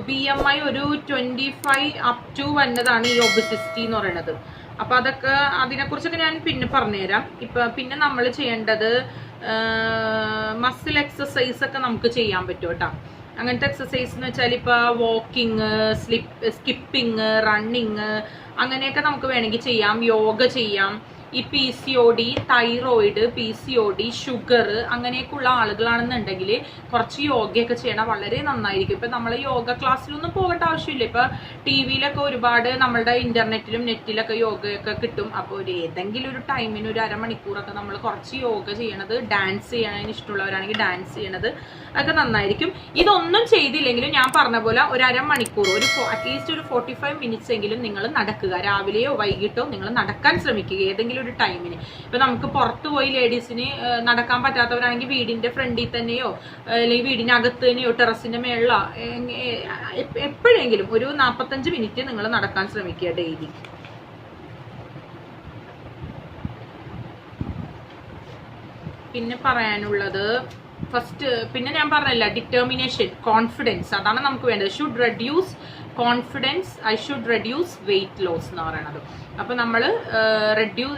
BMI ഒരു 25 up to വന്നതാണ് ഈ ഒബസിറ്റി എന്ന് പറയുന്നത്. അപ്പൊ അതൊക്കെ അതിനെക്കുറിച്ചൊക്കെ ഞാൻ പിന്നെ പറഞ്ഞുതരാം. പിന്നെ നമ്മൾ ചെയ്യേണ്ടത് മസിൽ എക്സസൈസ് ഒക്കെ നമുക്ക് ചെയ്യാൻ പറ്റും കേട്ടോ. അങ്ങനത്തെ എക്സസൈസ് എന്ന് വെച്ചാൽ ഇപ്പൊ വാക്കിങ്, സ്കിപ്പിങ്, റണ്ണിങ് അങ്ങനെയൊക്കെ നമുക്ക് വേണമെങ്കിൽ ചെയ്യാം. യോഗ ചെയ്യാം. ഈ PCOD, തൈറോയിഡ്, PCOD, ഷുഗർ അങ്ങനെയൊക്കെയുള്ള ആളുകളാണെന്നുണ്ടെങ്കിൽ കുറച്ച് യോഗയൊക്കെ ചെയ്യണം, വളരെ നന്നായിരിക്കും. ഇപ്പൊ നമ്മൾ യോഗ ക്ലാസ്സിലൊന്നും പോകേണ്ട ആവശ്യമില്ല. ഇപ്പൊ TV-ലൊക്കെ ഒരുപാട് നമ്മളുടെ ഇന്റർനെറ്റിലും നെറ്റിലൊക്കെ യോഗയൊക്കെ കിട്ടും. അപ്പോൾ ഏതെങ്കിലും ഒരു ടൈമിന് ഒരു അരമണിക്കൂറൊക്കെ നമ്മൾ കുറച്ച് യോഗ ചെയ്യണത്, ഡാൻസ് ചെയ്യണതിന് ഇഷ്ടമുള്ളവരാണെങ്കിൽ ഡാൻസ് ചെയ്യണത് ഒക്കെ നന്നായിരിക്കും. ഇതൊന്നും ചെയ്തില്ലെങ്കിലും ഞാൻ പറഞ്ഞ പോലെ ഒരു അരമണിക്കൂർ, അറ്റ്ലീസ്റ്റ് ഒരു 45 minutes എങ്കിലും നിങ്ങൾ നടക്കുക. രാവിലെയോ വൈകിട്ടോ നിങ്ങൾ നടക്കാൻ ശ്രമിക്കുക ഏതെങ്കിലും ഒരു ടൈമിന്. ഇപ്പൊ നമുക്ക് പുറത്തു പോയി ലേഡീസിന് നടക്കാൻ പറ്റാത്തവരാണെങ്കിൽ വീടിന്റെ ഫ്രണ്ടിൽ തന്നെയോ അല്ലെങ്കിൽ വീടിനകത്ത് തന്നെയോ ടെറസിന്റെ മേളിലോ എപ്പോഴെങ്കിലും ഒരു 45 minutes നിങ്ങൾ നടക്കാൻ ശ്രമിക്കുക ഡെയിലി. പിന്നെ പറയാനുള്ളത് പിന്നെ ഞാൻ പറഞ്ഞല്ല, ഡിറ്റർമിനേഷൻ, കോൺഫിഡൻസ്, അതാണ് നമുക്ക് വേണ്ടത്. Should reduce confidence, I should reduce weight loss എന്ന് പറയുന്നത്. അപ്പൊ നമ്മൾ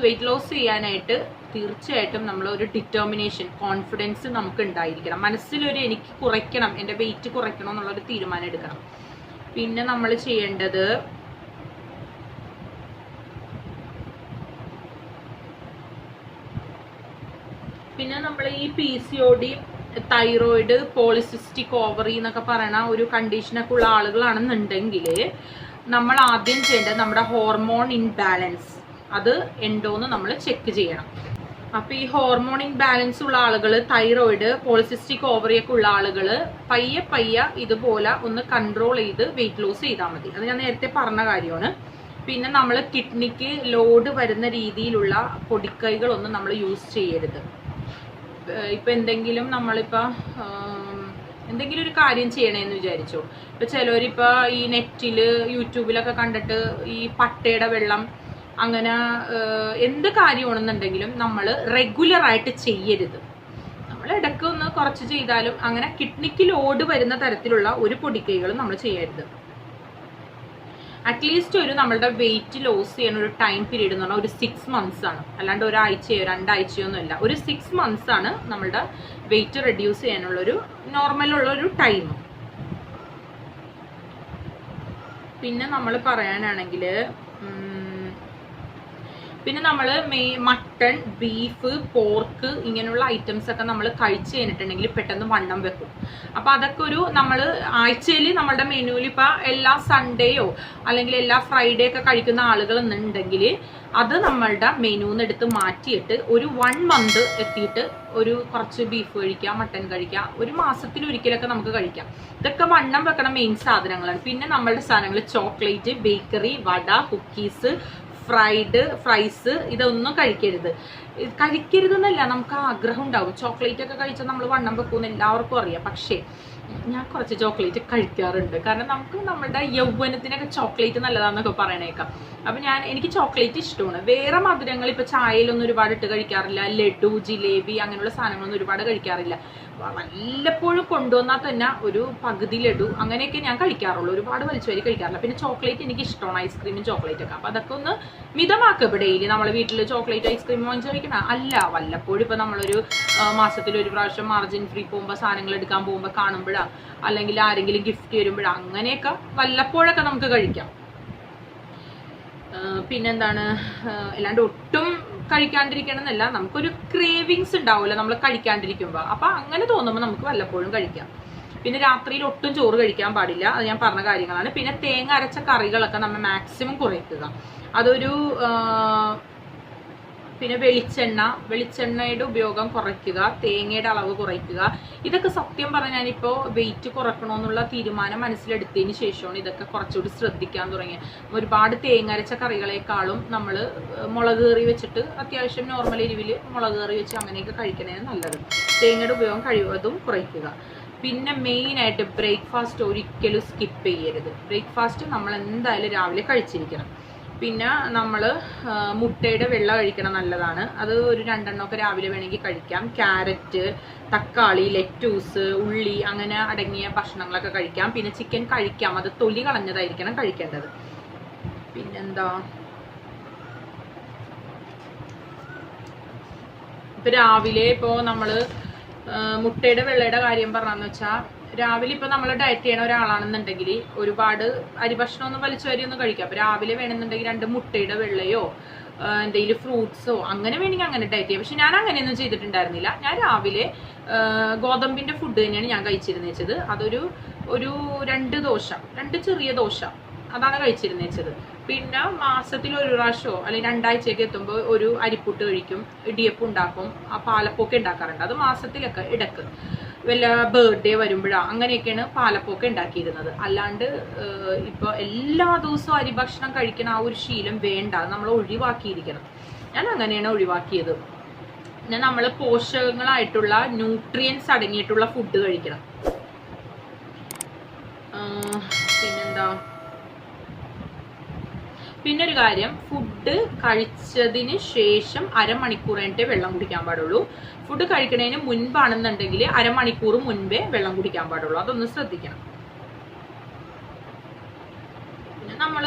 വെയിറ്റ് ലോസ് ചെയ്യാനായിട്ട് തീർച്ചയായിട്ടും നമ്മൾ ഒരു ഡിറ്റർമിനേഷൻ, കോൺഫിഡൻസ് നമുക്ക് ഉണ്ടായിരിക്കണം. മനസ്സിലൊരു എനിക്ക് കുറയ്ക്കണം, എൻ്റെ വെയിറ്റ് കുറയ്ക്കണം എന്നുള്ളൊരു തീരുമാനം എടുക്കണം. പിന്നെ നമ്മൾ ചെയ്യേണ്ടത് പിന്നെ നമ്മൾ ഈ PCOD, തൈറോയിഡ്, പോളിസിസ്റ്റിക് ഓവറി എന്നൊക്കെ പറയുന്ന ഒരു കണ്ടീഷനൊക്കെ ഉള്ള ആളുകളാണെന്നുണ്ടെങ്കിൽ നമ്മൾ ആദ്യം ചെയ്യേണ്ടത് നമ്മുടെ ഹോർമോൺ ഇൻബാലൻസ് അത് ഉണ്ടോയെന്ന് നമ്മൾ ചെക്ക് ചെയ്യണം. അപ്പൊ ഈ ഹോർമോൺ ഇൻബാലൻസ് ഉള്ള ആളുകൾ, തൈറോയിഡ്, പോളിസിസ്റ്റിക് ഓവറി ഒക്കെ ഉള്ള ആളുകൾ പയ്യെ ഇതുപോലെ ഒന്ന് കൺട്രോൾ ചെയ്ത് വെയിറ്റ് ലോസ് ചെയ്താൽ മതി. അത് ഞാൻ നേരത്തെ പറഞ്ഞ കാര്യമാണ്. പിന്നെ നമ്മൾ കിഡ്നിക്ക് ലോഡ് വരുന്ന രീതിയിലുള്ള പൊടിക്കൈകളൊന്നും നമ്മൾ യൂസ് ചെയ്യരുത്. ഇപ്പൊ എന്തെങ്കിലും ഒരു കാര്യം ചെയ്യണേന്ന് വിചാരിച്ചോ. ഇപ്പൊ ചിലവരിപ്പോ ഈ നെറ്റില് യൂട്യൂബിലൊക്കെ കണ്ടിട്ട് ഈ പട്ടയുടെ വെള്ളം അങ്ങനെ എന്ത് കാര്യമാണെന്നുണ്ടെങ്കിലും നമ്മൾ റെഗുലർ ആയിട്ട് ചെയ്യരുത്. നമ്മൾ ഇടയ്ക്ക് ഒന്ന് കുറച്ച് ചെയ്താലും അങ്ങനെ കിഡ്നിക്ക് ലോഡ് വരുന്ന തരത്തിലുള്ള ഒരു പൊടിക്കൈകളും നമ്മൾ ചെയ്യരുത്. അറ്റ്ലീസ്റ്റ് നമ്മളുടെ വെയിറ്റ് ലോസ് ചെയ്യുന്ന ഒരു ടൈം പീരീഡ് എന്ന് പറഞ്ഞാൽ ഒരു 6 months ആണ്. അല്ലാണ്ട് ഒരാഴ്ചയോ 2 ആഴ്ചയോ ഒന്നും അല്ല. ഒരു 6 months ആണ് നമ്മളുടെ വെയിറ്റ് റെഡ്യൂസ് ചെയ്യാനുള്ളൊരു നോർമലുള്ളൊരു ടൈം. പിന്നെ നമ്മൾ പറയാനാണെങ്കിൽ പിന്നെ നമ്മൾ മട്ടൺ, ബീഫ്, പോർക്ക് ഇങ്ങനെയുള്ള ഐറ്റംസ് ഒക്കെ നമ്മൾ കഴിച്ചു കഴിഞ്ഞിട്ടുണ്ടെങ്കിൽ പെട്ടെന്ന് വണ്ണം വെക്കും. അപ്പൊ അതൊക്കെ നമ്മൾ ആഴ്ചയിൽ നമ്മളുടെ മെനുവിൽ ഇപ്പൊ എല്ലാ സൺഡേയോ അല്ലെങ്കിൽ എല്ലാ ഫ്രൈഡേ ഒക്കെ കഴിക്കുന്ന ആളുകൾ എന്നുണ്ടെങ്കിൽ അത് നമ്മളുടെ മെനുന്ന് എടുത്ത് മാറ്റിയിട്ട് ഒരു 1 month എത്തിയിട്ട് കുറച്ച് ബീഫ് കഴിക്കാം, മട്ടൺ കഴിക്കാം. ഒരു മാസത്തിൽ ഒരിക്കലൊക്കെ നമുക്ക് കഴിക്കാം. ഇതൊക്കെ വണ്ണം വെക്കണ മെയിൻ സാധനങ്ങളാണ്. പിന്നെ നമ്മളുടെ സാധനങ്ങൾ ചോക്ലേറ്റ്, ബേക്കറി, വട, കുക്കീസ്, ഫ്രൈസ് ഇതൊന്നും കഴിക്കരുതെന്നല്ല, നമുക്ക് ആഗ്രഹം ഉണ്ടാവും. ചോക്ലേറ്റ് ഒക്കെ കഴിച്ചാൽ നമ്മൾ വണ്ണം വെക്കുമെന്ന് എല്ലാവർക്കും അറിയാം. പക്ഷേ ഞാൻ കുറച്ച് ചോക്ലേറ്റ് കഴിക്കാറുണ്ട്. കാരണം നമ്മളുടെ യൗവനത്തിനൊക്കെ ചോക്ലേറ്റ് നല്ലതാന്നൊക്കെ പറയണേക്കാം. അപ്പൊ എനിക്ക് ചോക്ലേറ്റ് ഇഷ്ടമാണ്. വേറെ മധുരങ്ങൾ ഇപ്പൊ ചായയിലൊന്നും ഒരുപാട് ഇട്ട് കഴിക്കാറില്ല. ലഡു, ജിലേബി അങ്ങനെയുള്ള സാധനങ്ങളൊന്നും ഒരുപാട് കഴിക്കാറില്ല. വല്ലപ്പോഴും കൊണ്ടുവന്നാൽ തന്നെ ഒരു പകുതി ലഡു അങ്ങനെയൊക്കെ ഞാൻ കഴിക്കാറുള്ളൂ. ഒരുപാട് വലിച്ചു വരി കഴിക്കാറില്ല. പിന്നെ ചോക്ലേറ്റ് എനിക്ക് ഇഷ്ടമാണ്, ഐസ്ക്രീമും ചോക്ലേറ്റ് ഒക്കെ. അപ്പം അതൊക്കെ ഒന്ന് മിതമാക്കുക. ഇപ്പോൾ ഡെയിലി നമ്മൾ വീട്ടിൽ ചോക്ലേറ്റ് ഐസ്ക്രീം വാങ്ങിച്ച് കഴിക്കണം അല്ല, വല്ലപ്പോഴും ഇപ്പോൾ നമ്മളൊരു മാസത്തിൽ ഒരു പ്രാവശ്യം മാർജിൻ ഫ്രീ പോകുമ്പോൾ സാധനങ്ങൾ എടുക്കാൻ പോകുമ്പോൾ കാണുമ്പോഴാണ്, അല്ലെങ്കിൽ ആരെങ്കിലും ഗിഫ്റ്റ് വരുമ്പോഴാണ്, അങ്ങനെയൊക്കെ വല്ലപ്പോഴൊക്കെ നമുക്ക് കഴിക്കാം. പിന്നെന്താണ്, അല്ലാണ്ട് ഒട്ടും കഴിക്കാണ്ടിരിക്കണമെന്നല്ല, നമുക്കൊരു ക്രേവിങ്സ് ഉണ്ടാവില്ല നമ്മൾ കഴിക്കാണ്ടിരിക്കുമ്പോൾ. അപ്പം അങ്ങനെ തോന്നുമ്പോൾ നമുക്ക് വല്ലപ്പോഴും കഴിക്കാം. പിന്നെ രാത്രിയിൽ ഒട്ടും ചോറ് കഴിക്കാൻ പാടില്ല, അത് ഞാൻ പറഞ്ഞ കാര്യങ്ങളാണ്. പിന്നെ തേങ്ങ അരച്ച കറികളൊക്കെ നമ്മൾ മാക്സിമം കുറയ്ക്കുക. അതൊരു പിന്നെ വെളിച്ചെണ്ണയുടെ ഉപയോഗം കുറയ്ക്കുക, തേങ്ങയുടെ അളവ് കുറയ്ക്കുക. ഇതൊക്കെ സത്യം പറഞ്ഞാൽ ഞാനിപ്പോൾ വെയിറ്റ് കുറയ്ക്കണമെന്നുള്ള തീരുമാനം മനസ്സിലെടുത്തതിന് ശേഷമാണ് ഇതൊക്കെ കുറച്ചുകൂടി ശ്രദ്ധിക്കാൻ തുടങ്ങിയത്. ഒരുപാട് തേങ്ങ അരച്ച കറികളെക്കാളും നമ്മൾ മുളക് കറി വെച്ചിട്ട് അത്യാവശ്യം നോർമൽ എരിവിൽ മുളക് കറി വെച്ച് അങ്ങനെയൊക്കെ കഴിക്കണതാണ് നല്ലത്. തേങ്ങയുടെ ഉപയോഗം കഴിവതും കുറയ്ക്കുക. പിന്നെ മെയിനായിട്ട് ബ്രേക്ക്ഫാസ്റ്റ് ഒരിക്കലും സ്കിപ്പ് ചെയ്യരുത്. ബ്രേക്ക്ഫാസ്റ്റ് നമ്മൾ എന്തായാലും രാവിലെ കഴിച്ചിരിക്കണം. പിന്നെ നമ്മൾ മുട്ടയുടെ വെള്ള കഴിക്കണം, നല്ലതാണ്. അത് ഒരു 2 എണ്ണമൊക്കെ രാവിലെ വേണമെങ്കിൽ കഴിക്കാം. ക്യാരറ്റ്, തക്കാളി, ലെറ്റൂസ്, ഉള്ളി അങ്ങനെ അടങ്ങിയ ഭക്ഷണങ്ങളൊക്കെ കഴിക്കാം. പിന്നെ ചിക്കൻ കഴിക്കാം, അത് തൊലി കളഞ്ഞതായിരിക്കണം കഴിക്കേണ്ടത്. പിന്നെന്താ, ഇപ്പം രാവിലെ ഇപ്പോൾ നമ്മൾ മുട്ടയുടെ വെള്ളയുടെ കാര്യം പറഞ്ഞാന്ന് വെച്ചാൽ, രാവിലെ ഇപ്പൊ നമ്മൾ ഡയറ്റ് ചെയ്യണ ഒരാളാണെന്നുണ്ടെങ്കിൽ ഒരുപാട് അരിഭക്ഷണമൊന്നും വലിച്ചു വരിയൊന്നും കഴിക്കാം. അപ്പൊ രാവിലെ വേണമെന്നുണ്ടെങ്കിൽ 2 മുട്ടയുടെ വെള്ളയോ എന്തെങ്കിലും ഫ്രൂട്ട്സോ അങ്ങനെ വേണമെങ്കിൽ അങ്ങനെ ഡയറ്റ് ചെയ്യാം. പക്ഷെ ഞാൻ അങ്ങനെയൊന്നും ചെയ്തിട്ടുണ്ടായിരുന്നില്ല. ഞാൻ രാവിലെ ഗോതമ്പിന്റെ ഫുഡ് തന്നെയാണ് ഞാൻ കഴിച്ചിരുന്നത്. അതൊരു 2 ചെറിയ ദോശ അതാണ് കഴിച്ചിരുന്നത്. പിന്നെ മാസത്തിൽ ഒരു പ്രാവശ്യമോ അല്ലെങ്കിൽ 2 ആഴ്ചയൊക്കെ എത്തുമ്പോൾ ഒരു അരിപ്പുട്ട് കഴിക്കും, ഇടിയപ്പം ഉണ്ടാക്കും, ആ പാലപ്പൊക്കെ ഉണ്ടാക്കാറുണ്ട്. അത് മാസത്തിലൊക്കെ ഇടക്ക് വല്ല ബർത്ത്ഡേ വരുമ്പോഴാണ് അങ്ങനെയൊക്കെയാണ് പാലപ്പൊക്കെ ഉണ്ടാക്കിയിരുന്നത്. അല്ലാണ്ട് ഇപ്പോൾ എല്ലാ ദിവസവും അരിഭക്ഷണം കഴിക്കണ ആ ഒരു ശീലം വേണ്ട, നമ്മൾ ഒഴിവാക്കിയിരിക്കണം. ഞാൻ അങ്ങനെയാണ് ഒഴിവാക്കിയത്. പിന്നെ നമ്മൾ പോഷകങ്ങളായിട്ടുള്ള ന്യൂട്രിയൻസ് അടങ്ങിയിട്ടുള്ള ഫുഡ് കഴിക്കണം. പിന്നെന്താ, പിന്നെ ഒരു കാര്യം, ഫുഡ് കഴിച്ചതിന് ശേഷം അരമണിക്കൂർ കഴിഞ്ഞിട്ടേ വെള്ളം കുടിക്കാൻ പാടുള്ളൂ. ഫുഡ് കഴിക്കുന്നതിന് മുൻപാണെന്നുണ്ടെങ്കിൽ അരമണിക്കൂർ മുൻപേ വെള്ളം കുടിക്കാൻ പാടുള്ളൂ. അതൊന്ന് ശ്രദ്ധിക്കണം. പിന്നെ നമ്മൾ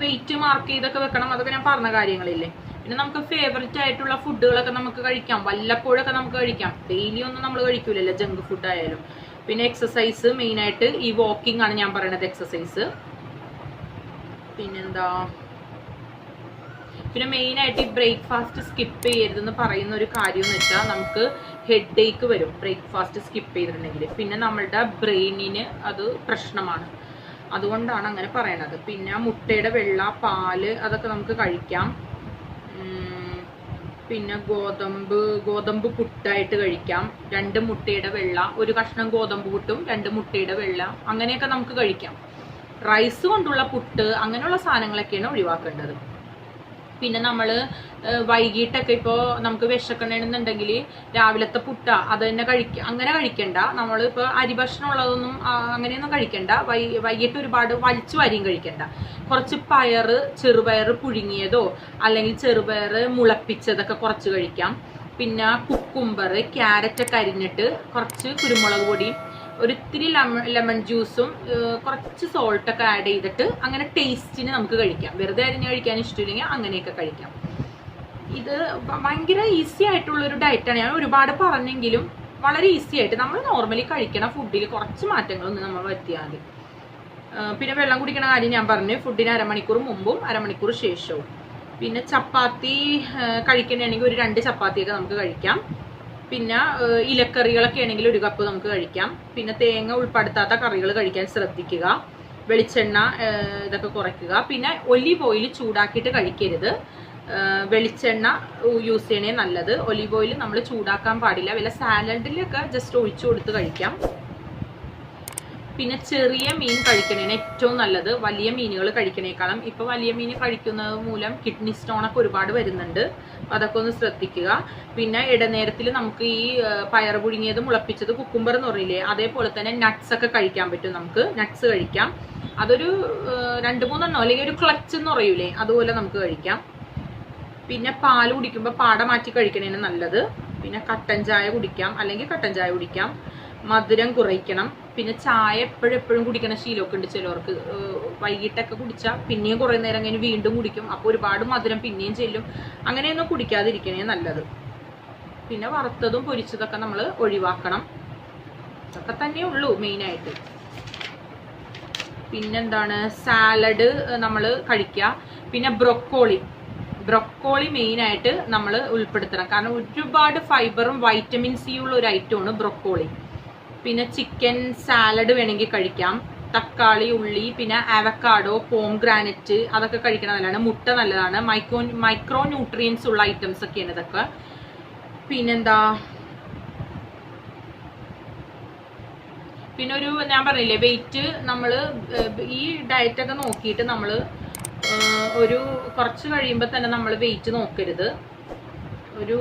വെയിറ്റ് മാർക്ക് ചെയ്തൊക്കെ വെക്കണം, അതൊക്കെ ഞാൻ പറഞ്ഞ കാര്യങ്ങളില്ലേ. പിന്നെ നമുക്ക് ഫേവററ്റ് ആയിട്ടുള്ള ഫുഡുകളൊക്കെ നമുക്ക് കഴിക്കാം, വല്ലപ്പോഴൊക്കെ നമുക്ക് കഴിക്കാം. ഡെയിലി ഒന്നും നമ്മൾ കഴിക്കൂലല്ലോ, ജങ്ക് ഫുഡ് ആയാലും. പിന്നെ എക്സസൈസ്, മെയിനായിട്ട് ഈ വാക്കിംഗ് ആണ് ഞാൻ പറയുന്നത്, എക്സസൈസ്. പിന്നെന്താ, പിന്നെ മെയിനായിട്ട് ഈ ബ്രേക്ക്ഫാസ്റ്റ് സ്കിപ്പ് ചെയ്യരുതെന്ന് പറയുന്ന ഒരു കാര്യം എന്ന് വെച്ചാൽ, നമുക്ക് ഹെഡ് ഏക്ക് വരും ബ്രേക്ക്ഫാസ്റ്റ് സ്കിപ്പ് ചെയ്തിട്ടുണ്ടെങ്കിൽ. പിന്നെ നമ്മളുടെ ബ്രെയിനിന് അത് പ്രശ്നമാണ്, അതുകൊണ്ടാണ് അങ്ങനെ പറയണത്. പിന്നെ മുട്ടയുടെ വെള്ള, പാല് അതൊക്കെ നമുക്ക് കഴിക്കാം. പിന്നെ ഗോതമ്പ് പുട്ടായിട്ട് കഴിക്കാം. 2 മുട്ടയുടെ വെള്ള, ഒരു കഷ്ണം ഗോതമ്പ് പുട്ടും 2 മുട്ടയുടെ വെള്ള അങ്ങനെയൊക്കെ നമുക്ക് കഴിക്കാം. റൈസ് കൊണ്ടുള്ള പുട്ട് അങ്ങനെയുള്ള സാധനങ്ങളൊക്കെയാണ് ഒഴിവാക്കേണ്ടത്. പിന്നെ നമ്മൾ വൈകിട്ടൊക്കെ ഇപ്പോൾ നമുക്ക് വിശക്കണമെന്നുണ്ടെങ്കിൽ രാവിലത്തെ പുട്ട അത് തന്നെ അങ്ങനെ കഴിക്കണ്ട. നമ്മളിപ്പോൾ അരിഭക്ഷണം ഉള്ളതൊന്നും അങ്ങനെയൊന്നും കഴിക്കണ്ട. വൈകിട്ട് ഒരുപാട് വലിച്ചു വാരിയും കഴിക്കണ്ട. കുറച്ച് ചെറുപയർ പുഴുങ്ങിയതോ അല്ലെങ്കിൽ ചെറുപയർ മുളപ്പിച്ചതൊക്കെ കുറച്ച് കഴിക്കാം. പിന്നെ കുക്കുംബർ, ക്യാരറ്റൊക്കെ അരിഞ്ഞിട്ട് കുറച്ച് കുരുമുളക് പൊടിയും ഒരിത്തിരി ലെമൺ ജ്യൂസും കുറച്ച് സോൾട്ടൊക്കെ ആഡ് ചെയ്തിട്ട് അങ്ങനെ ടേസ്റ്റിന് നമുക്ക് കഴിക്കാം. വെറുതെ അരിഞ്ഞ് കഴിക്കാൻ ഇഷ്ടമില്ലെങ്കിൽ അങ്ങനെയൊക്കെ കഴിക്കാം. ഇത് ഭയങ്കര ഈസി ആയിട്ടുള്ളൊരു ഡയറ്റാണ്. ഞാൻ ഒരുപാട് പറഞ്ഞെങ്കിലും വളരെ ഈസി ആയിട്ട് നമ്മൾ നോർമലി കഴിക്കണ ഫുഡിൽ കുറച്ച് മാറ്റങ്ങളൊന്നും നമ്മൾ വരുത്തിയാൽ മതി. പിന്നെ വെള്ളം കുടിക്കണ കാര്യം ഞാൻ പറഞ്ഞു, ഫുഡിന് അരമണിക്കൂർ മുമ്പും അരമണിക്കൂർ ശേഷവും. പിന്നെ ചപ്പാത്തി കഴിക്കണമെങ്കിൽ ഒരു 2 ചപ്പാത്തിയൊക്കെ നമുക്ക് കഴിക്കാം. പിന്നെ ഇലക്കറികളൊക്കെ ആണെങ്കിൽ 1 കപ്പ് നമുക്ക് കഴിക്കാം. പിന്നെ തേങ്ങ ഉൾപ്പെടുത്താത്ത കറികൾ കഴിക്കാൻ ശ്രദ്ധിക്കുക. വെളിച്ചെണ്ണ ഇതൊക്കെ കുറയ്ക്കുക. പിന്നെ ഒലിവ് ഓയിൽ ചൂടാക്കിയിട്ട് കഴിക്കരുത്, വെളിച്ചെണ്ണ യൂസ് ചെയ്യണേ നല്ലത്. ഒലിവ് ഓയിൽ നമ്മൾ ചൂടാക്കാൻ പാടില്ല. വല്ല സാലഡിലൊക്കെ ജസ്റ്റ് ഒഴിച്ചു കൊടുത്ത് കഴിക്കാം. പിന്നെ ചെറിയ മീൻ കഴിക്കണേന് ഏറ്റവും നല്ലത്. വലിയ മീനുകൾ കഴിക്കണേക്കാളും ഇപ്പോൾ വലിയ മീൻ കഴിക്കുന്നത് മൂലം കിഡ്നി സ്റ്റോണൊക്കെ ഒരുപാട് വരുന്നുണ്ട്. അതൊക്കെ ഒന്ന് ശ്രദ്ധിക്കുക. പിന്നെ ഇടനേരത്തിൽ നമുക്ക് ഈ പയർ പുഴുങ്ങിയത്, മുളപ്പിച്ചത്, കുക്കുംബർ എന്ന് പറയില്ലേ, അതേപോലെ തന്നെ നട്ട്സ് ഒക്കെ കഴിക്കാൻ പറ്റും. നമുക്ക് നട്ട്സ് കഴിക്കാം. അതൊരു 2-3 എണ്ണോ അല്ലെങ്കിൽ ഒരു ക്ലച്ച് എന്ന് പറയൂലേ, അതുപോലെ നമുക്ക് കഴിക്കാം. പിന്നെ പാല് കുടിക്കുമ്പോൾ പാട മാറ്റി കഴിക്കണേന് നല്ലത്. പിന്നെ കട്ടൻ ചായ കുടിക്കാം, അല്ലെങ്കിൽ കട്ടൻ ചായ കുടിക്കാം. മധുരം കുറയ്ക്കണം. പിന്നെ ചായ എപ്പോഴും കുടിക്കണ ശീലമൊക്കെ ഉണ്ട് ചിലവർക്ക്. വൈകിട്ടൊക്കെ കുടിച്ചാൽ പിന്നെയും കുറേ നേരം കഴിഞ്ഞ് വീണ്ടും കുടിക്കും. അപ്പോൾ ഒരുപാട് മധുരം പിന്നെയും ചെല്ലും. അങ്ങനെയൊന്നും കുടിക്കാതിരിക്കണേ നല്ലത്. പിന്നെ വറുത്തതും പൊരിച്ചതൊക്കെ നമ്മൾ ഒഴിവാക്കണം. അതൊക്കെ തന്നെ ഉള്ളൂ മെയിനായിട്ട്. പിന്നെന്താണ്, സാലഡ് നമ്മൾ കഴിക്കുക. പിന്നെ ബ്രൊക്കോളി മെയിനായിട്ട് നമ്മൾ ഉൾപ്പെടുത്തണം. കാരണം ഒരുപാട് ഫൈബറും വൈറ്റമിൻ സി ഉള്ള ഒരു ഐറ്റമാണ് ബ്രൊക്കോളി. പിന്നെ ചിക്കൻ സാലഡ് വേണമെങ്കിൽ കഴിക്കാം. തക്കാളി, ഉള്ളി, പിന്നെ അവക്കാഡോ, പോംഗ്രാനറ്റ് അതൊക്കെ കഴിക്കണം നല്ലതാണ്. മുട്ട നല്ലതാണ്. മൈക്രോ ന്യൂട്രിയൻസ് ഉള്ള ഐറ്റംസ് ഒക്കെയാണ് ഇതൊക്കെ. പിന്നെന്താ, പിന്നെ ഞാൻ പറഞ്ഞില്ലേ വെയിറ്റ്, നമ്മൾ ഈ ഡയറ്റൊക്കെ നോക്കിയിട്ട് നമ്മൾ ഒരു കുറച്ച് കഴിയുമ്പോൾ തന്നെ നമ്മൾ വെയിറ്റ് നോക്കരുത്. ഒരു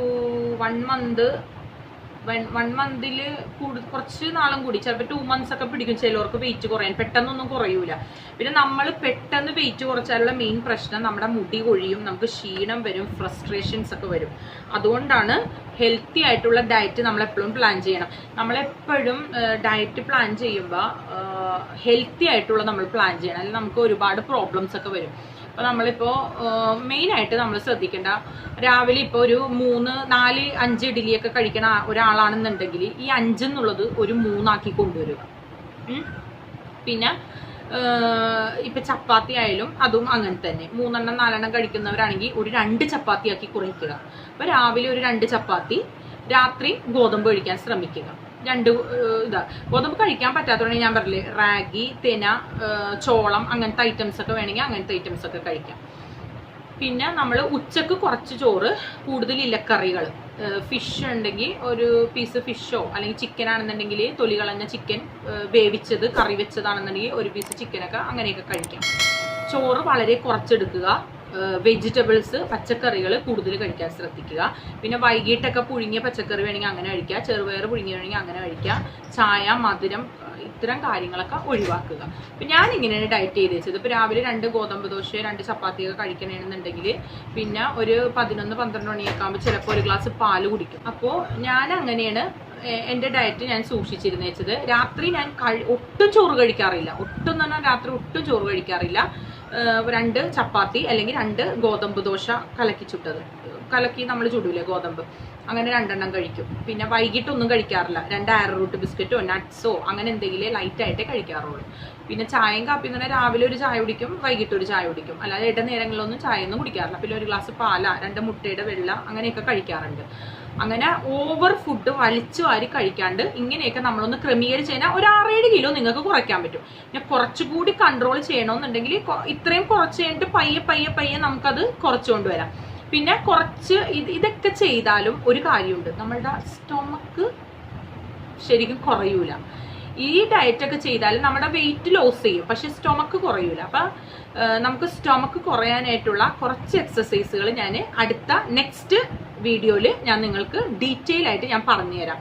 1 മന്തിൽ കുറച്ച് നാളും കൂടി, ചിലപ്പോൾ 2 months ഒക്കെ പിടിക്കും ചിലവർക്ക് വെയിറ്റ് കുറയാൻ. പെട്ടെന്നൊന്നും കുറയൂല. പിന്നെ നമ്മൾ പെട്ടെന്ന് വെയിറ്റ് കുറച്ചാലുള്ള മെയിൻ പ്രശ്നം നമ്മുടെ മുടി കൊഴിയും, നമുക്ക് ക്ഷീണം വരും, ഫ്രസ്ട്രേഷൻസ് ഒക്കെ വരും. അതുകൊണ്ടാണ് ഹെൽത്തി ആയിട്ടുള്ള ഡയറ്റ് നമ്മളെപ്പോഴും പ്ലാൻ ചെയ്യണം. നമ്മളെപ്പോഴും ഡയറ്റ് പ്ലാൻ ചെയ്യുമ്പോൾ ഹെൽത്തി ആയിട്ടുള്ള നമ്മൾ പ്ലാൻ ചെയ്യണം, അല്ലെങ്കിൽ നമുക്ക് ഒരുപാട് പ്രോബ്ലംസ് ഒക്കെ വരും. അപ്പോൾ നമ്മളിപ്പോൾ മെയിനായിട്ട് നമ്മൾ ശ്രദ്ധിക്കേണ്ട, രാവിലെ ഇപ്പോൾ ഒരു 3, 4, 5 ഇഡ്ഡലിയൊക്കെ കഴിക്കണ ഒരാളാണെന്നുണ്ടെങ്കിൽ ഈ 5 എന്നുള്ളത് ഒരു 3 ആക്കി കൊണ്ടുവരിക. പിന്നെ ഇപ്പം ചപ്പാത്തി ആയാലും അതും അങ്ങനെ തന്നെ. 3 4 കഴിക്കുന്നവരാണെങ്കിൽ ഒരു 2 ചപ്പാത്തി ആക്കി കുറയ്ക്കുക. അപ്പോൾ രാവിലെ ഒരു 2 ചപ്പാത്തി, രാത്രി ഗോതമ്പ് കഴിക്കാൻ ശ്രമിക്കുക. 2 ഗോതമ്പ് കഴിക്കാൻ പറ്റാത്തതുകൊണ്ട് ഞാൻ പറഞ്ഞില്ലേ, റാഗി, തെന, ചോളം അങ്ങനത്തെ ഐറ്റംസ് ഒക്കെ വേണമെങ്കിൽ അങ്ങനത്തെ ഐറ്റംസ് ഒക്കെ കഴിക്കാം. പിന്നെ നമ്മൾ ഉച്ചക്ക് കുറച്ച് ചോറ്, കൂടുതൽ ഇലക്കറികൾ, ഫിഷ് ഉണ്ടെങ്കിൽ ഒരു പീസ് ഫിഷോ അല്ലെങ്കിൽ ചിക്കൻ ആണെന്നുണ്ടെങ്കിൽ തൊലി കളഞ്ഞ ചിക്കൻ, വേവിച്ചത് കറി വെച്ചതാണെന്നുണ്ടെങ്കിൽ ഒരു പീസ് ചിക്കനൊക്കെ അങ്ങനെയൊക്കെ കഴിക്കാം. ചോറ് വളരെ കുറച്ചെടുക്കുക. വെജിറ്റബിൾസ്, പച്ചക്കറികൾ കൂടുതൽ കഴിക്കാൻ ശ്രദ്ധിക്കുക. പിന്നെ വൈകിട്ടൊക്കെ പുഴുങ്ങിയ പച്ചക്കറി വേണമെങ്കിൽ അങ്ങനെ കഴിക്കുക. ചെറുപയർ പുഴുങ്ങി വേണമെങ്കിൽ അങ്ങനെ കഴിക്കുക. ചായ, മധുരം, ഇത്തരം കാര്യങ്ങളൊക്കെ ഒഴിവാക്കുക. ഇപ്പം ഞാൻ ഇങ്ങനെയാണ് ഡയറ്റ് ചെയ്ത് വെച്ചത്. ഇപ്പോൾ രാവിലെ 2 ഗോതമ്പ് ദോശ, 2 ചപ്പാത്തിയൊക്കെ കഴിക്കണമെന്നുണ്ടെങ്കിൽ പിന്നെ ഒരു 11-12 മണിയൊക്കെ ആകുമ്പോൾ ചിലപ്പോൾ ഒരു ഗ്ലാസ് പാല് കുടിക്കും. അപ്പോൾ ഞാൻ അങ്ങനെയാണ് എൻ്റെ ഡയറ്റ് ഞാൻ സൂക്ഷിച്ചിരുന്നു വെച്ചത്. രാത്രി ഞാൻ ഒട്ടും ചോറ് കഴിക്കാറില്ല. ഒട്ടും എന്ന് പറഞ്ഞാൽ രാത്രി ഒട്ടും ചോറ് കഴിക്കാറില്ല. 2 ചപ്പാത്തി അല്ലെങ്കിൽ 2 ഗോതമ്പ് ദോശ കലക്കി നമ്മൾ ചുടൂലേ ഗോതമ്പ്, അങ്ങനെ 2 കഴിക്കും. പിന്നെ വൈകിട്ടൊന്നും കഴിക്കാറില്ല. 2 ആരോറൂട്ട് ബിസ്ക്കറ്റോ നട്ട്സോ അങ്ങനെ എന്തെങ്കിലും ലൈറ്റായിട്ടേ കഴിക്കാറുള്ളൂ. പിന്നെ ചായയും കാപ്പി എന്ന് പറഞ്ഞാൽ രാവിലെ ഒരു ചായ കുടിക്കും, വൈകിട്ട് ഒരു ചായ കുടിക്കും. അല്ലാതെ ഇടനേരങ്ങളിലൊന്നും ചായയൊന്നും കുടിക്കാറില്ല. പിന്നെ ഒരു ഗ്ലാസ് പാല, 2 മുട്ടയുടെ വെള്ള അങ്ങനെയൊക്കെ കഴിക്കാറുണ്ട്. അങ്ങനെ ഓവർ ഫുഡ് വലിച്ചു വാരി കഴിക്കാണ്ട് ഇങ്ങനെയൊക്കെ നമ്മളൊന്ന് ക്രമീകരിച്ച് കഴിഞ്ഞാൽ ഒരു 6-7 കിലോ നിങ്ങൾക്ക് കുറയ്ക്കാൻ പറ്റും. പിന്നെ കുറച്ചുകൂടി കൺട്രോൾ ചെയ്യണമെന്നുണ്ടെങ്കിൽ ഇത്രയും കുറച്ച് കഴിഞ്ഞിട്ട് പയ്യെ നമുക്കത് കുറച്ചുകൊണ്ട് വരാം. പിന്നെ കുറച്ച് ഇതൊക്കെ ചെയ്താലും ഒരു കാര്യമുണ്ട്, നമ്മളുടെ സ്റ്റൊമക്ക് ശരിക്കും കുറയൂല. ഈ ഡയറ്റൊക്കെ ചെയ്താൽ നമ്മുടെ വെയിറ്റ് ലോസ് ചെയ്യും, പക്ഷെ സ്റ്റൊമക്ക് കുറയൂല. അപ്പം നമുക്ക് സ്റ്റൊമക്ക് കുറയാനായിട്ടുള്ള കുറച്ച് എക്സസൈസുകൾ ഞാൻ അടുത്ത നെക്സ്റ്റ് വീഡിയോയിൽ ഞാൻ നിങ്ങൾക്ക് ഡീറ്റെയിൽ ആയിട്ട് ഞാൻ പറഞ്ഞുതരാം.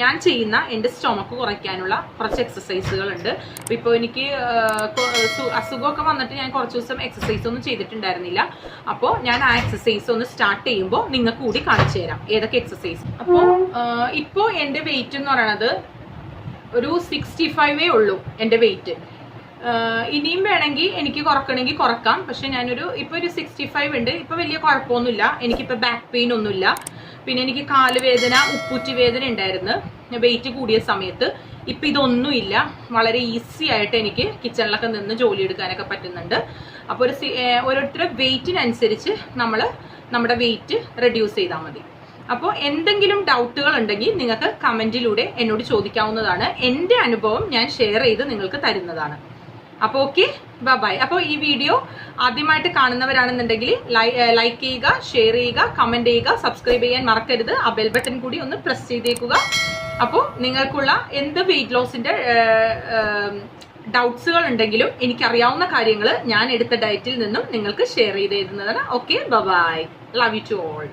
ഞാൻ ചെയ്യുന്ന എൻ്റെ സ്റ്റൊമക്ക് കുറയ്ക്കാനുള്ള കുറച്ച് എക്സസൈസുകളുണ്ട്. ഇപ്പോൾ എനിക്ക് അസുഖമൊക്കെ വന്നിട്ട് ഞാൻ കുറച്ച് ദിവസം എക്സസൈസ് ഒന്നും ചെയ്തിട്ടുണ്ടായിരുന്നില്ല. അപ്പോൾ ഞാൻ ആ എക്സസൈസ് ഒന്ന് സ്റ്റാർട്ട് ചെയ്യുമ്പോൾ നിങ്ങൾക്ക് കൂടി കാണിച്ചു തരാം ഏതൊക്കെ എക്സസൈസ്. അപ്പോൾ ഇപ്പോൾ എൻ്റെ വെയിറ്റ് എന്ന് പറയണത് ഒരു 65 ഉള്ളൂ എൻ്റെ വെയിറ്റ്. ഇനിയും വേണമെങ്കിൽ എനിക്ക് കുറക്കണമെങ്കിൽ കുറക്കാം. പക്ഷെ ഞാനൊരു ഇപ്പോൾ ഒരു 65 ഉണ്ട്. ഇപ്പോൾ വലിയ കുഴപ്പമൊന്നുമില്ല. എനിക്കിപ്പോൾ ബാക്ക് പെയിൻ ഒന്നുമില്ല. പിന്നെ എനിക്ക് കാലുവേദന, ഉപ്പൂറ്റി വേദന ഉണ്ടായിരുന്നു വെയിറ്റ് കൂടിയ സമയത്ത്. ഇപ്പം ഇതൊന്നുമില്ല. വളരെ ഈസി ആയിട്ട് എനിക്ക് കിച്ചണിലൊക്കെ നിന്ന് ജോലി എടുക്കാനൊക്കെ പറ്റുന്നുണ്ട്. അപ്പോൾ ഓരോരുത്തരുടെ വെയിറ്റിനനുസരിച്ച് നമ്മുടെ വെയിറ്റ് റെഡ്യൂസ് ചെയ്താൽ മതി. അപ്പോൾ എന്തെങ്കിലും ഡൗട്ടുകൾ ഉണ്ടെങ്കിൽ നിങ്ങൾക്ക് കമൻറ്റിലൂടെ എന്നോട് ചോദിക്കാവുന്നതാണ്. എൻ്റെ അനുഭവം ഞാൻ ഷെയർ ചെയ്ത് നിങ്ങൾക്ക് തരുന്നതാണ്. അപ്പോൾ ഓക്കെ, ബൈ. അപ്പോൾ ഈ വീഡിയോ ആദ്യമായിട്ട് കാണുന്നവരാണെന്നുണ്ടെങ്കിൽ ലൈക്ക് ചെയ്യുക, ഷെയർ ചെയ്യുക, കമൻറ്റ് ചെയ്യുക, സബ്സ്ക്രൈബ് ചെയ്യാൻ മറക്കരുത്. ആ ബെൽ ബട്ടൺ കൂടി ഒന്ന് പ്രസ് ചെയ്തേക്കുക. അപ്പോൾ നിങ്ങൾക്കുള്ള എന്ത് വെയിറ്റ് ലോസിൻ്റെ ഡൗട്ട്സുകൾ ഉണ്ടെങ്കിലും എനിക്കറിയാവുന്ന കാര്യങ്ങൾ ഞാൻ എടുത്ത ഡയറ്റിൽ നിന്നും നിങ്ങൾക്ക് ഷെയർ ചെയ്ത് തരുന്നതാണ്. Okay, bye. Love you to all.